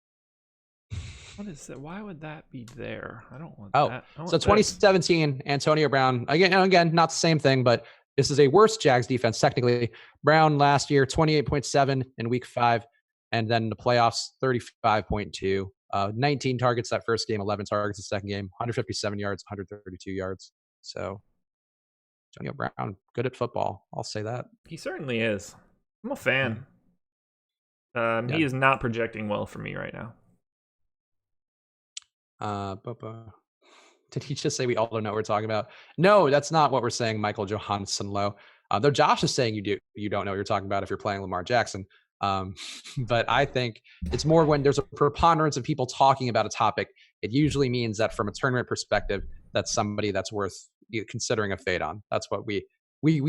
What is that? Why would that be there? I don't want that. I want so 2017, Antonio Brown. Again, not the same thing, but This is a worse Jags defense, technically. Brown last year, 28.7 in week 5. And then the playoffs, 35.2. 19 targets that first game, 11 targets the second game, 157 yards, 132 yards. So Antonio Brown, good at football. I'll say that. He certainly is. I'm a fan. He is not projecting well for me right now. Did he just say we all don't know what we're talking about? No, that's not what we're saying, Michael Johansson Low. Though Josh is saying you don't know what you're talking about if you're playing Lamar Jackson. But I think it's more when there's a preponderance of people talking about a topic, it usually means that from a tournament perspective, that's somebody that's worth considering a fade on. That's what we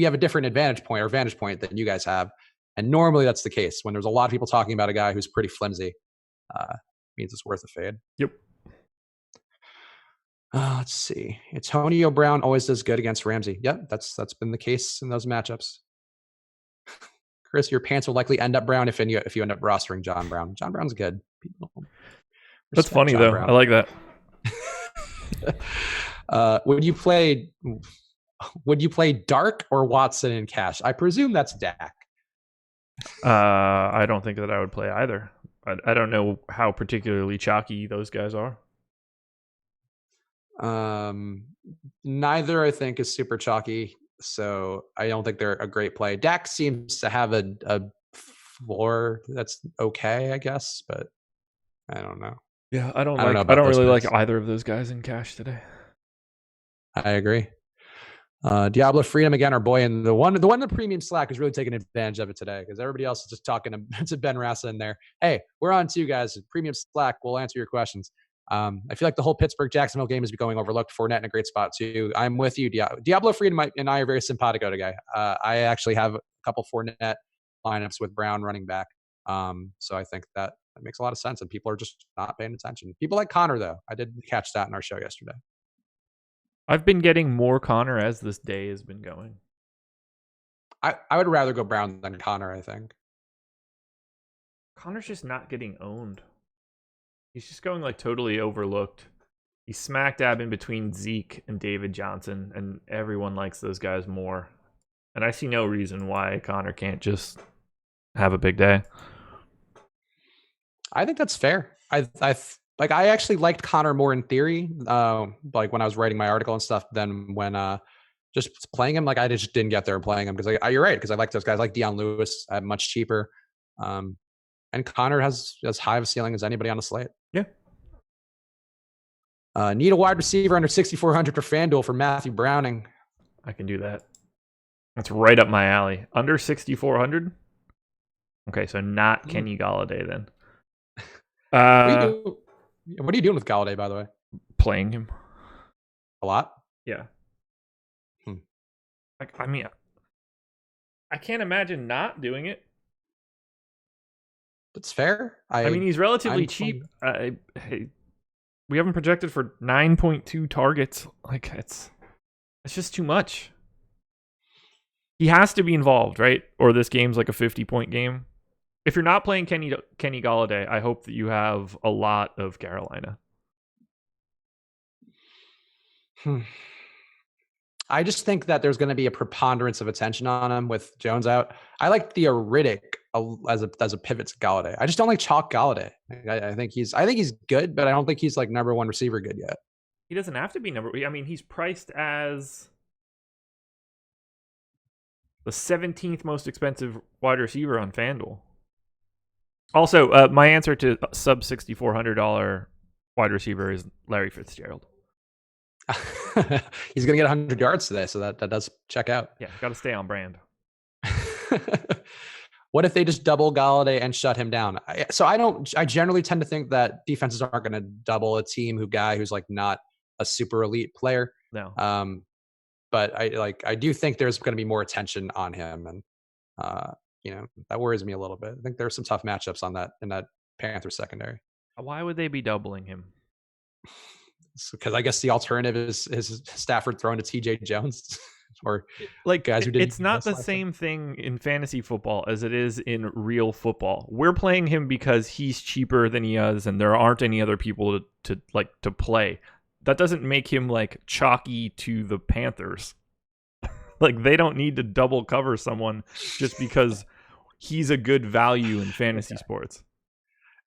have a different vantage point than you guys have. And normally that's the case. When there's a lot of people talking about a guy who's pretty flimsy, means it's worth a fade. Yep. Let's see. Antonio Brown always does good against Ramsey. Yep, that's been the case in those matchups. Chris, your pants will likely end up brown if you end up rostering John Brown. John Brown's good. That's funny John though. Brown. I like that. Would you play Dark or Watson in cash? I presume that's Dak. I don't think that I would play either. I don't know how particularly chalky those guys are. Neither I think is super chalky. So I don't think they're a great play. Dak seems to have a floor that's okay, I guess, but I don't know. Yeah, I don't really like either of those guys in cash today. I agree. Diablo Freedom again, our boy, and the one in the premium Slack is really taking advantage of it today because everybody else is just talking to Ben Rassa in there. Hey, we're on too, guys. Premium Slack, we'll answer your questions. I feel like the whole Pittsburgh-Jacksonville game is going overlooked. Fournette in a great spot, too. I'm with you. Diablo Freedom and I are very simpatico today. I actually have a couple Fournette lineups with Brown running back. So I think that makes a lot of sense, and people are just not paying attention. People like Connor, though. I did catch that in our show yesterday. I've been getting more Connor as this day has been going. I would rather go Brown than Connor, I think. Connor's just not getting owned. He's just going like totally overlooked. He's smack dab in between Zeke and David Johnson, and everyone likes those guys more. And I see no reason why Connor can't just have a big day. I think that's fair. I actually liked Connor more in theory, like when I was writing my article and stuff, than when just playing him. Like I just didn't get there and playing him because you're right, because I like those guys like Deion Lewis. I'm much cheaper. And Connor has as high of a ceiling as anybody on the slate. Yeah. Need a wide receiver under 6,400 for FanDuel for Matthew Browning. I can do that. That's right up my alley. Under 6,400? Okay, so not Kenny Golladay then. What are you doing with Golladay, by the way? Playing him. A lot? Yeah. I mean, I can't imagine not doing it. That's fair. I mean, he's relatively cheap. We haven't projected for 9.2 targets. Like, it's just too much. He has to be involved, right? Or this game's like a 50-point game. If you're not playing Kenny Golladay, I hope that you have a lot of Carolina. I just think that there's going to be a preponderance of attention on him with Jones out. I like Theoretic as a pivot to Golladay. I just don't like chalk Golladay. I think he's good, but I don't think he's like number one receiver good yet. He doesn't have to be I mean, he's priced as the 17th most expensive wide receiver on FanDuel. Also, my answer to sub $6,400 wide receiver is Larry Fitzgerald. He's going to get 100 yards today, so that does check out. Yeah, got to stay on brand. What if they just double Golladay and shut him down? I generally tend to think that defenses aren't going to double a guy who's like not a super elite player. No. But I do think there's going to be more attention on him, and that worries me a little bit. I think there's some tough matchups in that Panthers secondary. Why would they be doubling him? Because I guess the alternative is Stafford throwing to TJ Jones or like guys who didn't. It's not the same thing in fantasy football as it is in real football. We're playing him because he's cheaper than he is, and there aren't any other people to play. That doesn't make him like chalky to the Panthers. Like, they don't need to double cover someone just because he's a good value in fantasy sports.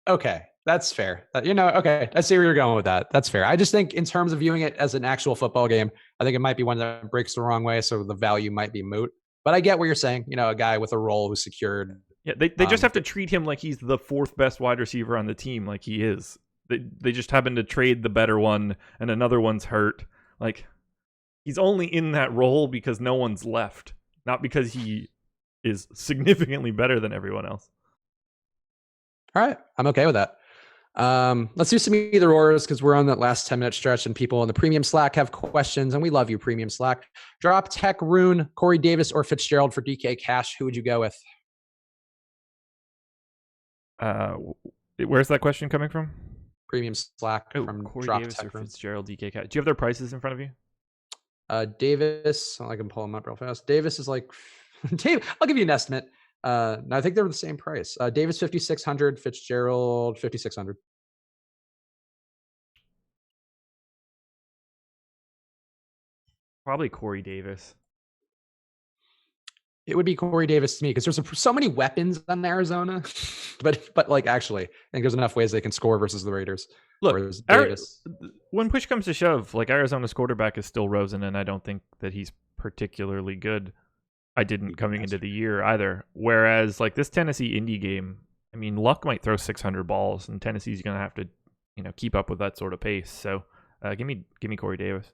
Okay, that's fair. Okay, I see where you're going with that. That's fair. I just think in terms of viewing it as an actual football game, I think it might be one that breaks the wrong way, so the value might be moot. But I get what you're saying. A guy with a role who's secured. Yeah, they just have to treat him like he's the fourth best wide receiver on the team, like he is. They just happen to trade the better one, and another one's hurt. Like, he's only in that role because no one's left, not because he is significantly better than everyone else. All right, I'm okay with that. Let's do some either ors because we're on that last 10-minute stretch and people in the premium Slack have questions, and we love you, premium Slack. Drop Tech, Rune, Corey Davis, or Fitzgerald for DK cash. Who would you go with? Where's that question coming from? Premium Slack from Corey Drop Davis Tech, or Rune. Fitzgerald, DK cash. Do you have their prices in front of you? Davis, I can pull them up real fast. Davis is like, Dave. I'll give you an estimate. No, I think they were the same price. Davis 5,600, Fitzgerald 5,600. Probably Corey Davis. It would be Corey Davis to me because there's so many weapons on Arizona, but like actually, I think there's enough ways they can score versus the Raiders. Look, when push comes to shove, like Arizona's quarterback is still Rosen, and I don't think that he's particularly good. I didn't coming into the year either. Whereas like this Tennessee Indy game, I mean, Luck might throw 600 balls, and Tennessee's going to have to, keep up with that sort of pace. So give me Corey Davis.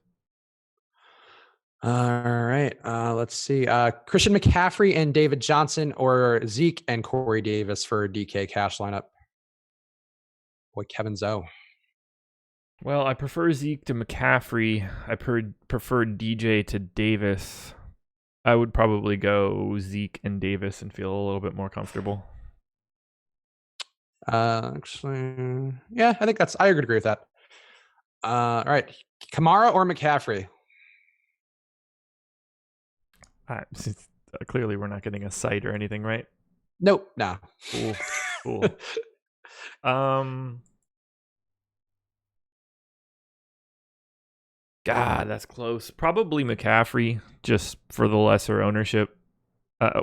All right. Let's see. Christian McCaffrey and David Johnson, or Zeke and Corey Davis for DK cash lineup. Boy, Kevin Zoe. Well, I prefer Zeke to McCaffrey. I prefer DJ to Davis. I would probably go Zeke and Davis and feel a little bit more comfortable. Actually, yeah, I think I would agree with that. All right. Kamara or McCaffrey? Clearly, we're not getting a site or anything, right? Nope. No. Cool. God, that's close. Probably McCaffrey, just for the lesser ownership.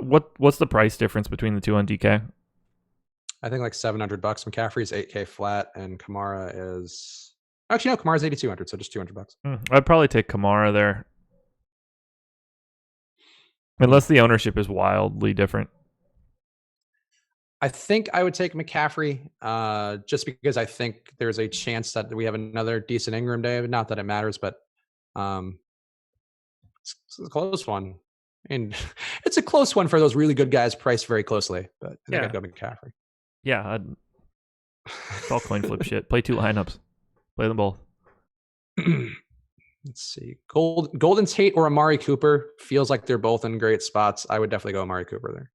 What's the price difference between the two on DK? I think like $700. McCaffrey's $8K flat, and Kamara is actually no. Kamara's $8,200, so just $200. I'd probably take Kamara there, unless the ownership is wildly different. I think I would take McCaffrey just because I think there's a chance that we have another decent Ingram day. Not that it matters, but it's a close one. And it's a close one for those really good guys priced very closely. But I think I'd go McCaffrey. Yeah, it's all coin flip shit. Play two lineups. Play them both. Let's see. Golden Tate or Amari Cooper. Feels like they're both in great spots. I would definitely go Amari Cooper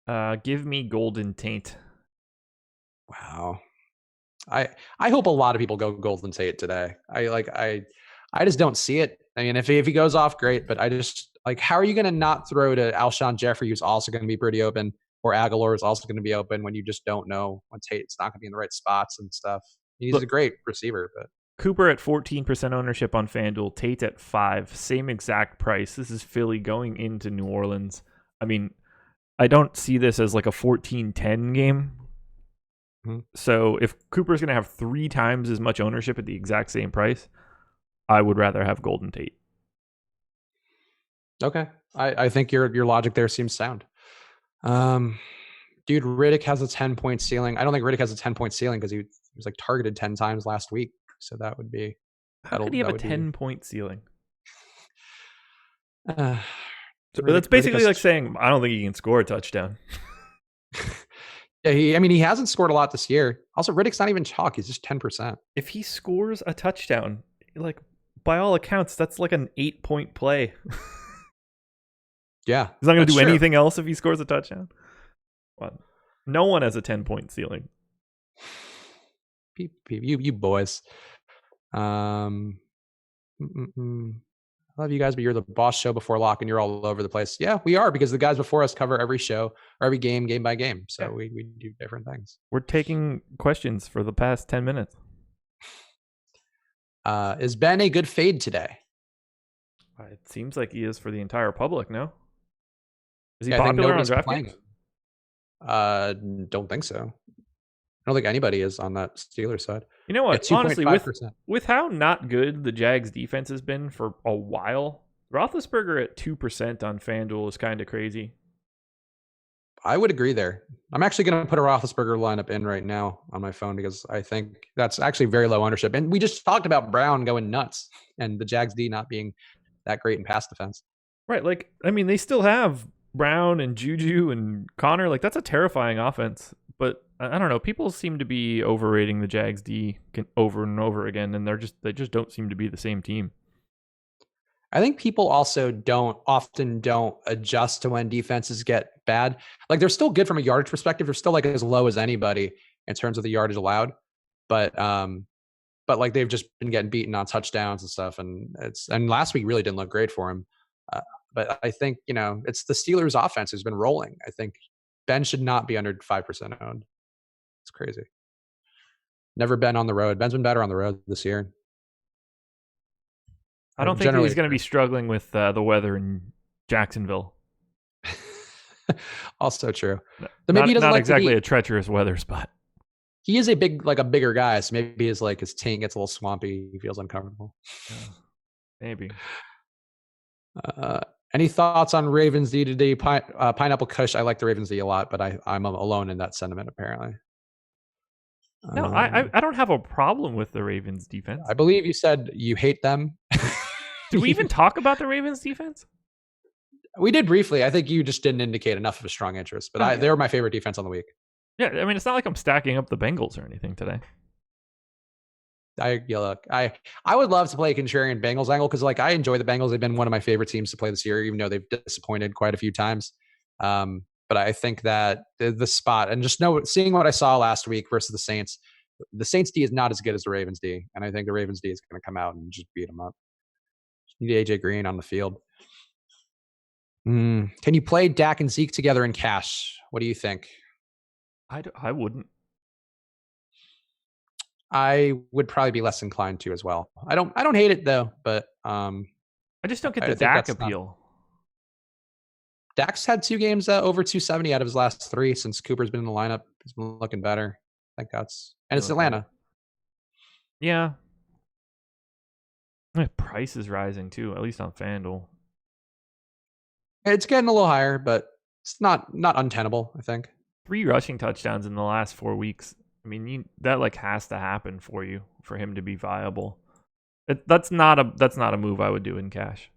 there. Give me Golden Tate. Wow. I hope a lot of people go Golden Tate today. I just don't see it. I mean, if he goes off, great. But I just how are you going to not throw to Alshon Jeffrey, who's also going to be pretty open, or Aguilar is also going to be open when you just don't know when Tate's not going to be in the right spots and stuff. He's a great receiver, but Cooper at 14% ownership on FanDuel, Tate at 5%, same exact price. This is Philly going into New Orleans. I mean, I don't see this as like a 14-10 game. Mm-hmm. So if Cooper's going to have 3 times as much ownership at the exact same price, I would rather have Golden Tate. Okay. I think your logic there seems sound. Dude, Riddick has a 10-point ceiling. I don't think Riddick has a 10-point ceiling because he was like targeted 10 times last week. So that would be. How could he have a 10-point ceiling? So that's basically like saying I don't think he can score a touchdown. Yeah, he hasn't scored a lot this year. Also, Riddick's not even chalk. He's just 10%. If he scores a touchdown, like by all accounts, that's like an 8-point play. Yeah, he's not going to do anything else if he scores a touchdown. Well, no one has a 10-point ceiling. You boys. I love you guys, but you're the boss show before lock, and you're all over the place. Yeah, we are, because the guys before us cover every show or every game by game. So we do different things. We're taking questions for the past 10 minutes. Is Ben a good fade today? It seems like he is for the entire public. No, is he Yeah, I think popular on nobody's playing DraftKings? him. Don't think so. I don't think anybody is on that Steelers side. You know what? Yeah, Honestly, 2.5%. with how not good the Jags defense has been for a while, Roethlisberger at 2% on FanDuel is kind of crazy. I would agree there. I'm actually going to put a Roethlisberger lineup in right now on my phone because I think that's actually very low ownership. And we just talked about Brown going nuts and the Jags D not being that great in pass defense. Right. Like, I mean, they still have Brown and Juju and Connor. Like, that's a terrifying offense. But I don't know. People seem to be overrating the Jags D over and over again, and they just don't seem to be the same team. I think people also often don't adjust to when defenses get bad. Like they're still good from a yardage perspective. They're still like as low as anybody in terms of the yardage allowed. But like they've just been getting beaten on touchdowns and stuff. And last week really didn't look great for him. But I think, it's the Steelers offense who's been rolling. I think Ben should not be under 5% owned. It's crazy. Never been on the road. Ben's been better on the road this year. I don't think he's going to be struggling with the weather in Jacksonville. Also true. So maybe he doesn't not exactly a treacherous weather spot. He is a bigger guy, so maybe his taint gets a little swampy. He feels uncomfortable. Maybe. Any thoughts on Ravens D today? Pineapple Kush. I like the Ravens D a lot, but I'm alone in that sentiment apparently. No, I don't have a problem with the Ravens defense. I believe you said you hate them. Did we even talk about the Ravens defense? We did briefly. I think you just didn't indicate enough of a strong interest, but they were my favorite defense on the week. Yeah, I mean, it's not like I'm stacking up the Bengals or anything today. I would love to play a contrarian Bengals angle because I enjoy the Bengals. They've been one of my favorite teams to play this year, even though they've disappointed quite a few times. But I think that the spot and just seeing what I saw last week versus the Saints D is not as good as the Ravens D, and I think the Ravens D is going to come out and just beat them up. Just need AJ Green on the field. Can you play Dak and Zeke together in cash? What do you think? I wouldn't. I would probably be less inclined to as well. I don't hate it though, but I just don't get the Dak appeal. Dak's had 2 games over 270 out of his last 3 since Cooper's been in the lineup. He's been looking better. I think it's Atlanta. Yeah. My price is rising too, at least on FanDuel. It's getting a little higher, but it's not untenable, I think. 3 rushing touchdowns in the last 4 weeks. I mean, that has to happen for him to be viable. That's not a move I would do in cash.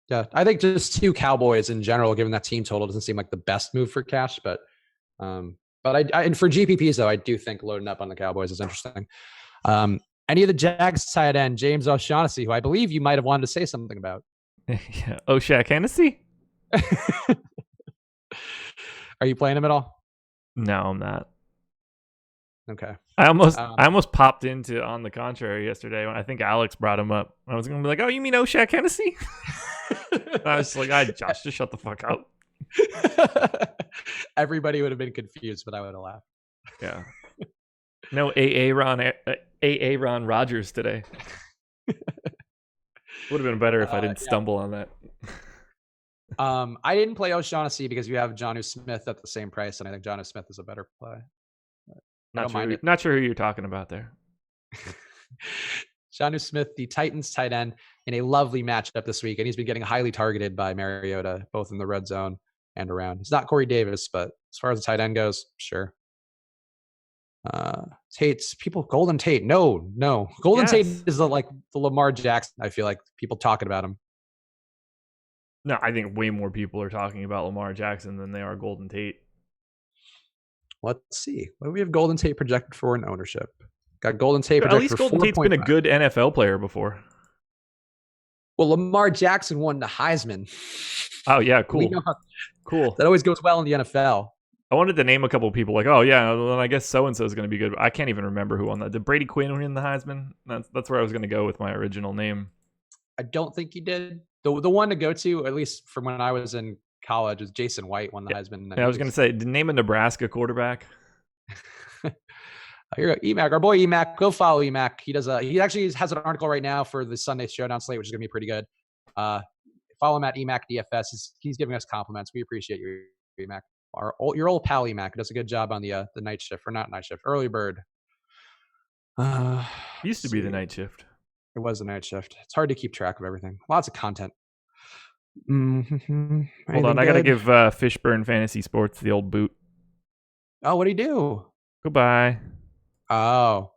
Yeah, I think just 2 Cowboys in general, given that team total, doesn't seem like the best move for cash. But and for GPPs though, I do think loading up on the Cowboys is interesting. Any of the Jags tight end, James O'Shaughnessy, who I believe you might have wanted to say something about. Yeah, O'Shaq Hennessy. Are you playing him at all? No, I'm not. Okay. I almost popped into On the Contrary yesterday when I think Alex brought him up. I was going to be like, "Oh, you mean O'Shaq Hennessy?" I was like, Josh, just shut the fuck up. Everybody would have been confused, but I would have laughed. Yeah. No Aaron Rodgers today. Would have been better if I didn't stumble on that. I didn't play O'Shaughnessy because you have Jonnu Smith at the same price, and I think Jonnu Smith is a better play. Not sure who you're talking about there. Jonnu Smith, the Titans tight end, in a lovely matchup this week, and he's been getting highly targeted by Mariota, both in the red zone and around. He's not Corey Davis, but as far as the tight end goes, sure. Golden Tate. No. Golden Tate is the Lamar Jackson. I feel like people talking about him. No, I think way more people are talking about Lamar Jackson than they are Golden Tate. Let's see. What do we have Golden Tate projected for in ownership? Got Golden Tate projected for 4.5. At least Golden Tate's been a good NFL player before. Well, Lamar Jackson won the Heisman. Oh, yeah, cool. Cool. That always goes well in the NFL. I wanted to name a couple of people like, oh, yeah, well, I guess so-and-so is going to be good. I can't even remember who won that. Did Brady Quinn win the Heisman? That's where I was going to go with my original name. I don't think he did. The one to go to, at least from when I was in college, was Jason White won the Heisman. Yeah, I was going to say, name a Nebraska quarterback. Here you go, Emac, our boy Emac. Go follow Emac. He actually has an article right now for the Sunday Showdown slate, which is gonna be pretty good. Follow him at Emac DFS. He's giving us compliments. We appreciate you, Emac. Your old pal Emac does a good job on the night shift, or not night shift, early bird. Used to be the night shift. It was the night shift. It's hard to keep track of everything. Lots of content. Mm-hmm. Hold on, I gotta give Fishburne Fantasy Sports the old boot. Oh, what'd he do? Goodbye. Oh,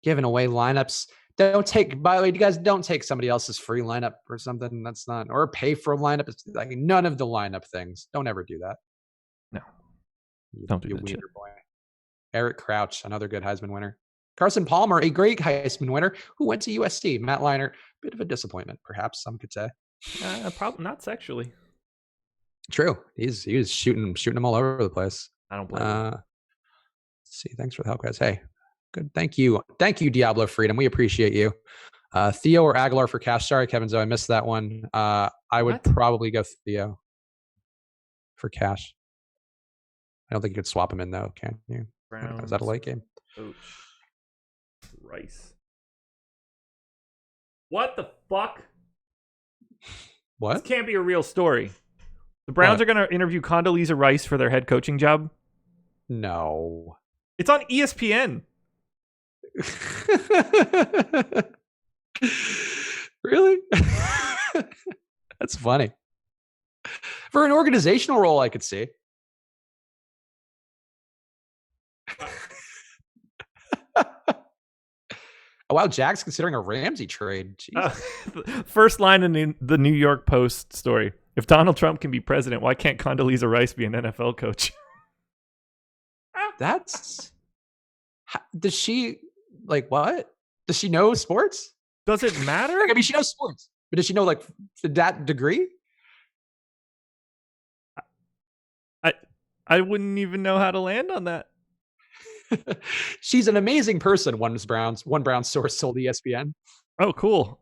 giving away lineups. Don't take. By the way, you guys don't take somebody else's free lineup or something. That's not, or pay for a lineup. It's like none of the lineup things. Don't ever do that. No, don't do that shit. Boy. Eric Crouch, another good Heisman winner. Carson Palmer, a great Heisman winner who went to USC. Matt Leinart, bit of a disappointment, perhaps some could say. Probably not sexually. True. He was shooting them all over the place. I don't blame him. Let's see. Thanks for the help, guys. Hey, good. Thank you, Diablo Freedom. We appreciate you. Theo or Aguilar for cash. Sorry, Kevin. So I missed that one. I would probably go Theo for cash. I don't think you could swap him in though, can you? Browns, is that a late game? Coach Rice. What the fuck? What? This can't be a real story. The Browns are going to interview Condoleezza Rice for their head coaching job? No. It's on ESPN. Really? That's funny. For an organizational role, I could see. Oh, wow, Jack's considering a Ramsey trade. First line in the New York Post story. If Donald Trump can be president, why can't Condoleezza Rice be an NFL coach? Does she, what? Does she know sports? Does it matter? I mean, she knows sports, but does she know, to that degree? I wouldn't even know how to land on that. She's an amazing person. One Brown source told ESPN. Oh, cool.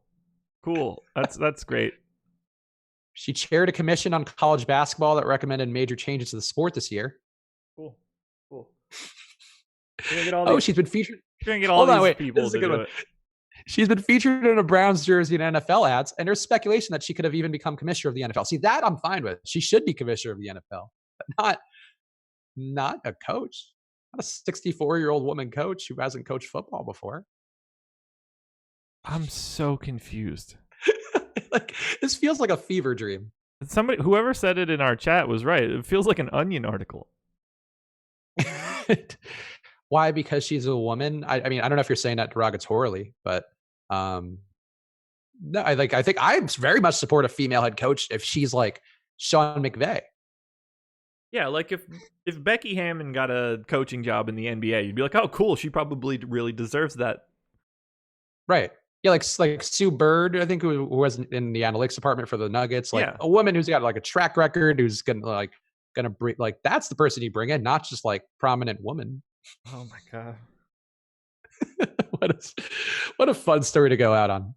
That's great. She chaired a commission on college basketball that recommended major changes to the sport this year. Cool. She's been featured. You're gonna get all these people. This is a good one. She's been featured in a Browns jersey in NFL ads, and there's speculation that she could have even become commissioner of the NFL. See, that I'm fine with. She should be commissioner of the NFL, but not a coach. Not a 64-year-old woman coach who hasn't coached football before. I'm so confused. This feels like a fever dream. Whoever said it in our chat was right. It feels like an Onion article. Why? Because she's a woman? I mean, I don't know if you're saying that derogatorily, but no, I think I very much support a female head coach if she's like Sean McVay. Yeah, if Becky Hammon got a coaching job in the NBA, you'd be like, oh, cool. She probably really deserves that. Right. Yeah, like Sue Bird, I think, who was in the analytics department for the Nuggets. A woman who's got a track record, who's gonna bring that's the person you bring in, not just prominent woman. Oh my god. What a fun story to go out on.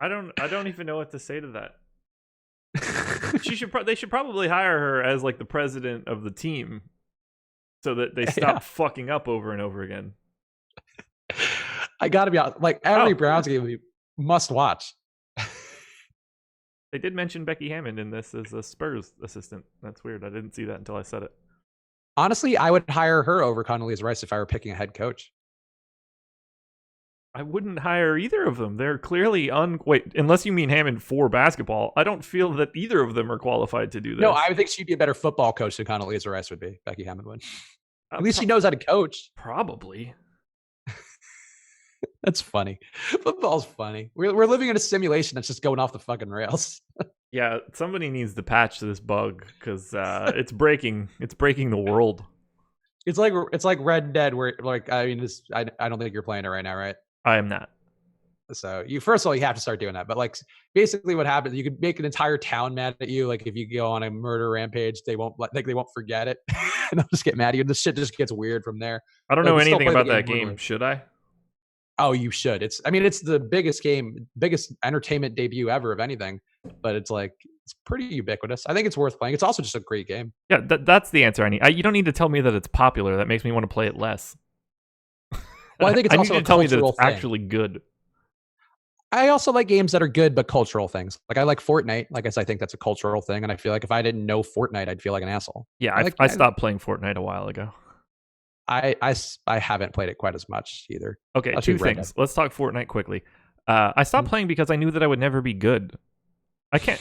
I don't even know what to say to that. They should probably hire her as the president of the team so that they stop fucking up over and over again. I gotta be honest, every Browns game we must watch. They did mention Becky Hammon in this as a Spurs assistant. That's weird. I didn't see that until I said it. Honestly, I would hire her over Condoleezza Rice if I were picking a head coach. I wouldn't hire either of them. They're clearly unless you mean Hammond for basketball. I don't feel that either of them are qualified to do this. No, I would think she'd be a better football coach than Condoleezza Rice would be. Becky Hammond would. At least she knows how to coach. Probably. That's funny. Football's funny. We're living in a simulation that's just going off the fucking rails. Yeah, somebody needs to patch this bug because it's breaking. It's breaking the world. It's like Red Dead, where I don't think you're playing it right now, right? I am not. So first of all, you have to start doing that. But basically, what happens? You could make an entire town mad at you. If you go on a murder rampage, they won't forget it, and they'll just get mad at you. The shit just gets weird from there. I don't know anything about that game. Should I? Oh, you should. It's the biggest entertainment debut ever of anything. but it's like it's pretty ubiquitous. I think it's worth playing. It's also just a great game. Yeah, that's the answer I need. You don't need to tell me that it's popular. That makes me want to play it less. Well, I think it's also need a to tell me that cultural it's thing. actually good. I also like games that are good but cultural things. Like I like Fortnite. Like I think that's a cultural thing, and I feel like if I didn't know Fortnite, I'd feel like an asshole. Yeah, I stopped playing Fortnite a while ago. I haven't played it quite as much either. Okay, two things. Let's talk Fortnite quickly. I stopped playing because I knew that I would never be good.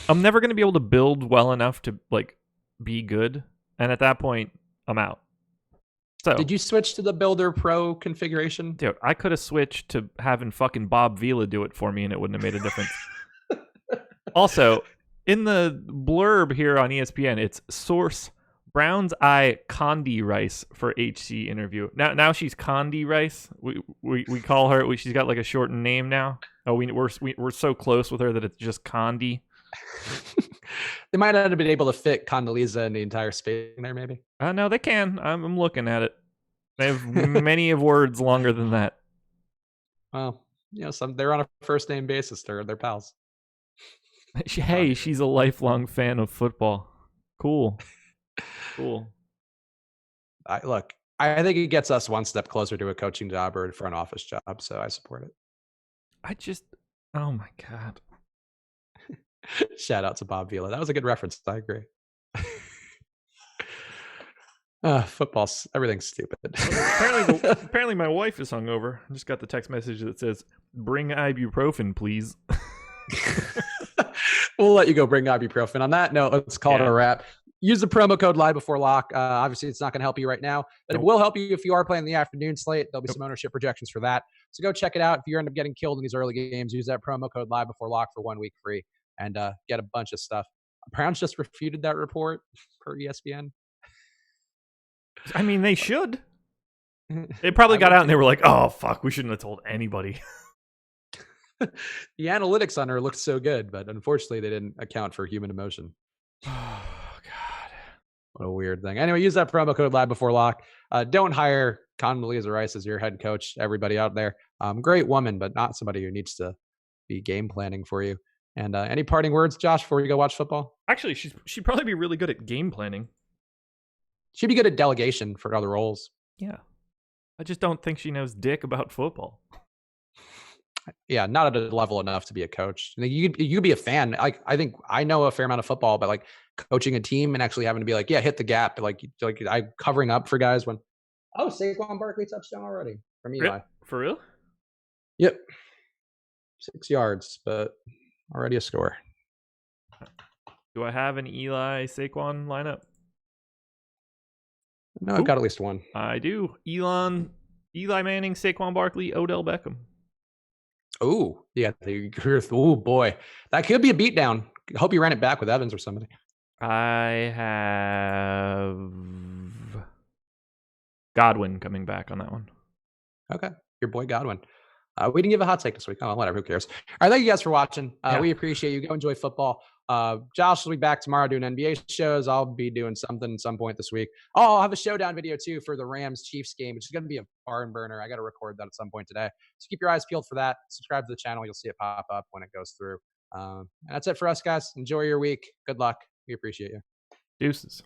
I'm never going to be able to build well enough to like be good, and at that point, I'm out. So, did you switch to the Builder Pro configuration? Dude, I could have switched to having fucking Bob Vila do it for me, and it wouldn't have made a difference. Also, in the blurb here on ESPN, it's source Brown's Eye Condi Rice for HC interview. Now she's Condi Rice. We call her. She's got like a shortened name now. Oh, we're so close with her that it's just Condi. They might not have been able to fit Condoleezza in the entire space in there, maybe. No, they can. I'm looking at it. They have many of words longer than that. Well, they're on a first name basis. They're pals. Hey, she's a lifelong fan of football. Cool. I think it gets us one step closer to a coaching job or a front office job, so I support it. Oh my God. Shout out to Bob Vila. That was a good reference. I agree. Football's everything's stupid. Apparently my wife is hungover. I just got the text message that says, "Bring ibuprofen, please." We'll let you go bring ibuprofen. On that note, let's call it a wrap. Use the promo code live before lock. Obviously, it's not going to help you right now, but it will help you if you are playing the afternoon slate. There'll be some ownership projections for that. So go check it out. If you end up getting killed in these early games, use that promo code live before lock for 1 week free and get a bunch of stuff. Browns just refuted that report per ESPN. I mean, they should. They probably got out and they were like, "Oh fuck, we shouldn't have told anybody." The analytics on her looked so good, but unfortunately, they didn't account for human emotion. Oh God, what a weird thing. Anyway, use that promo code live before lock. Don't hire Condoleezza Rice as your head coach. Everybody out there, great woman, but not somebody who needs to be game planning for you. And any parting words, Josh, before you go watch football? Actually, she'd probably be really good at game planning. She'd be good at delegation for other roles. Yeah. I just don't think she knows dick about football. Yeah, not at a level enough to be a coach. You could be a fan. Like I think I know a fair amount of football, but like coaching a team and actually having to be like, hit the gap. Like I covering up for guys when Saquon Barkley touchdown already from Eli. For real? Yep. 6 yards, but already a score. Do I have an Eli Saquon lineup? No, I've got at least one. I do. Eli Manning, Saquon Barkley, Odell Beckham. Oh, yeah. Oh, boy. That could be a beatdown. I hope you ran it back with Evans or somebody. I have Godwin coming back on that one. Okay. Your boy Godwin. We didn't give a hot take this week. Oh, whatever. Who cares? All right. Thank you guys for watching. We appreciate you. Go enjoy football. Josh will be back tomorrow doing NBA shows. I'll be doing something at some point this week. Oh, I'll have a showdown video too for the Rams-Chiefs game, which is going to be a barn burner. I got to record that at some point today. So keep your eyes peeled for that. Subscribe to the channel. You'll see it pop up when it goes through. And that's it for us, guys. Enjoy your week. Good luck. We appreciate you. Deuces.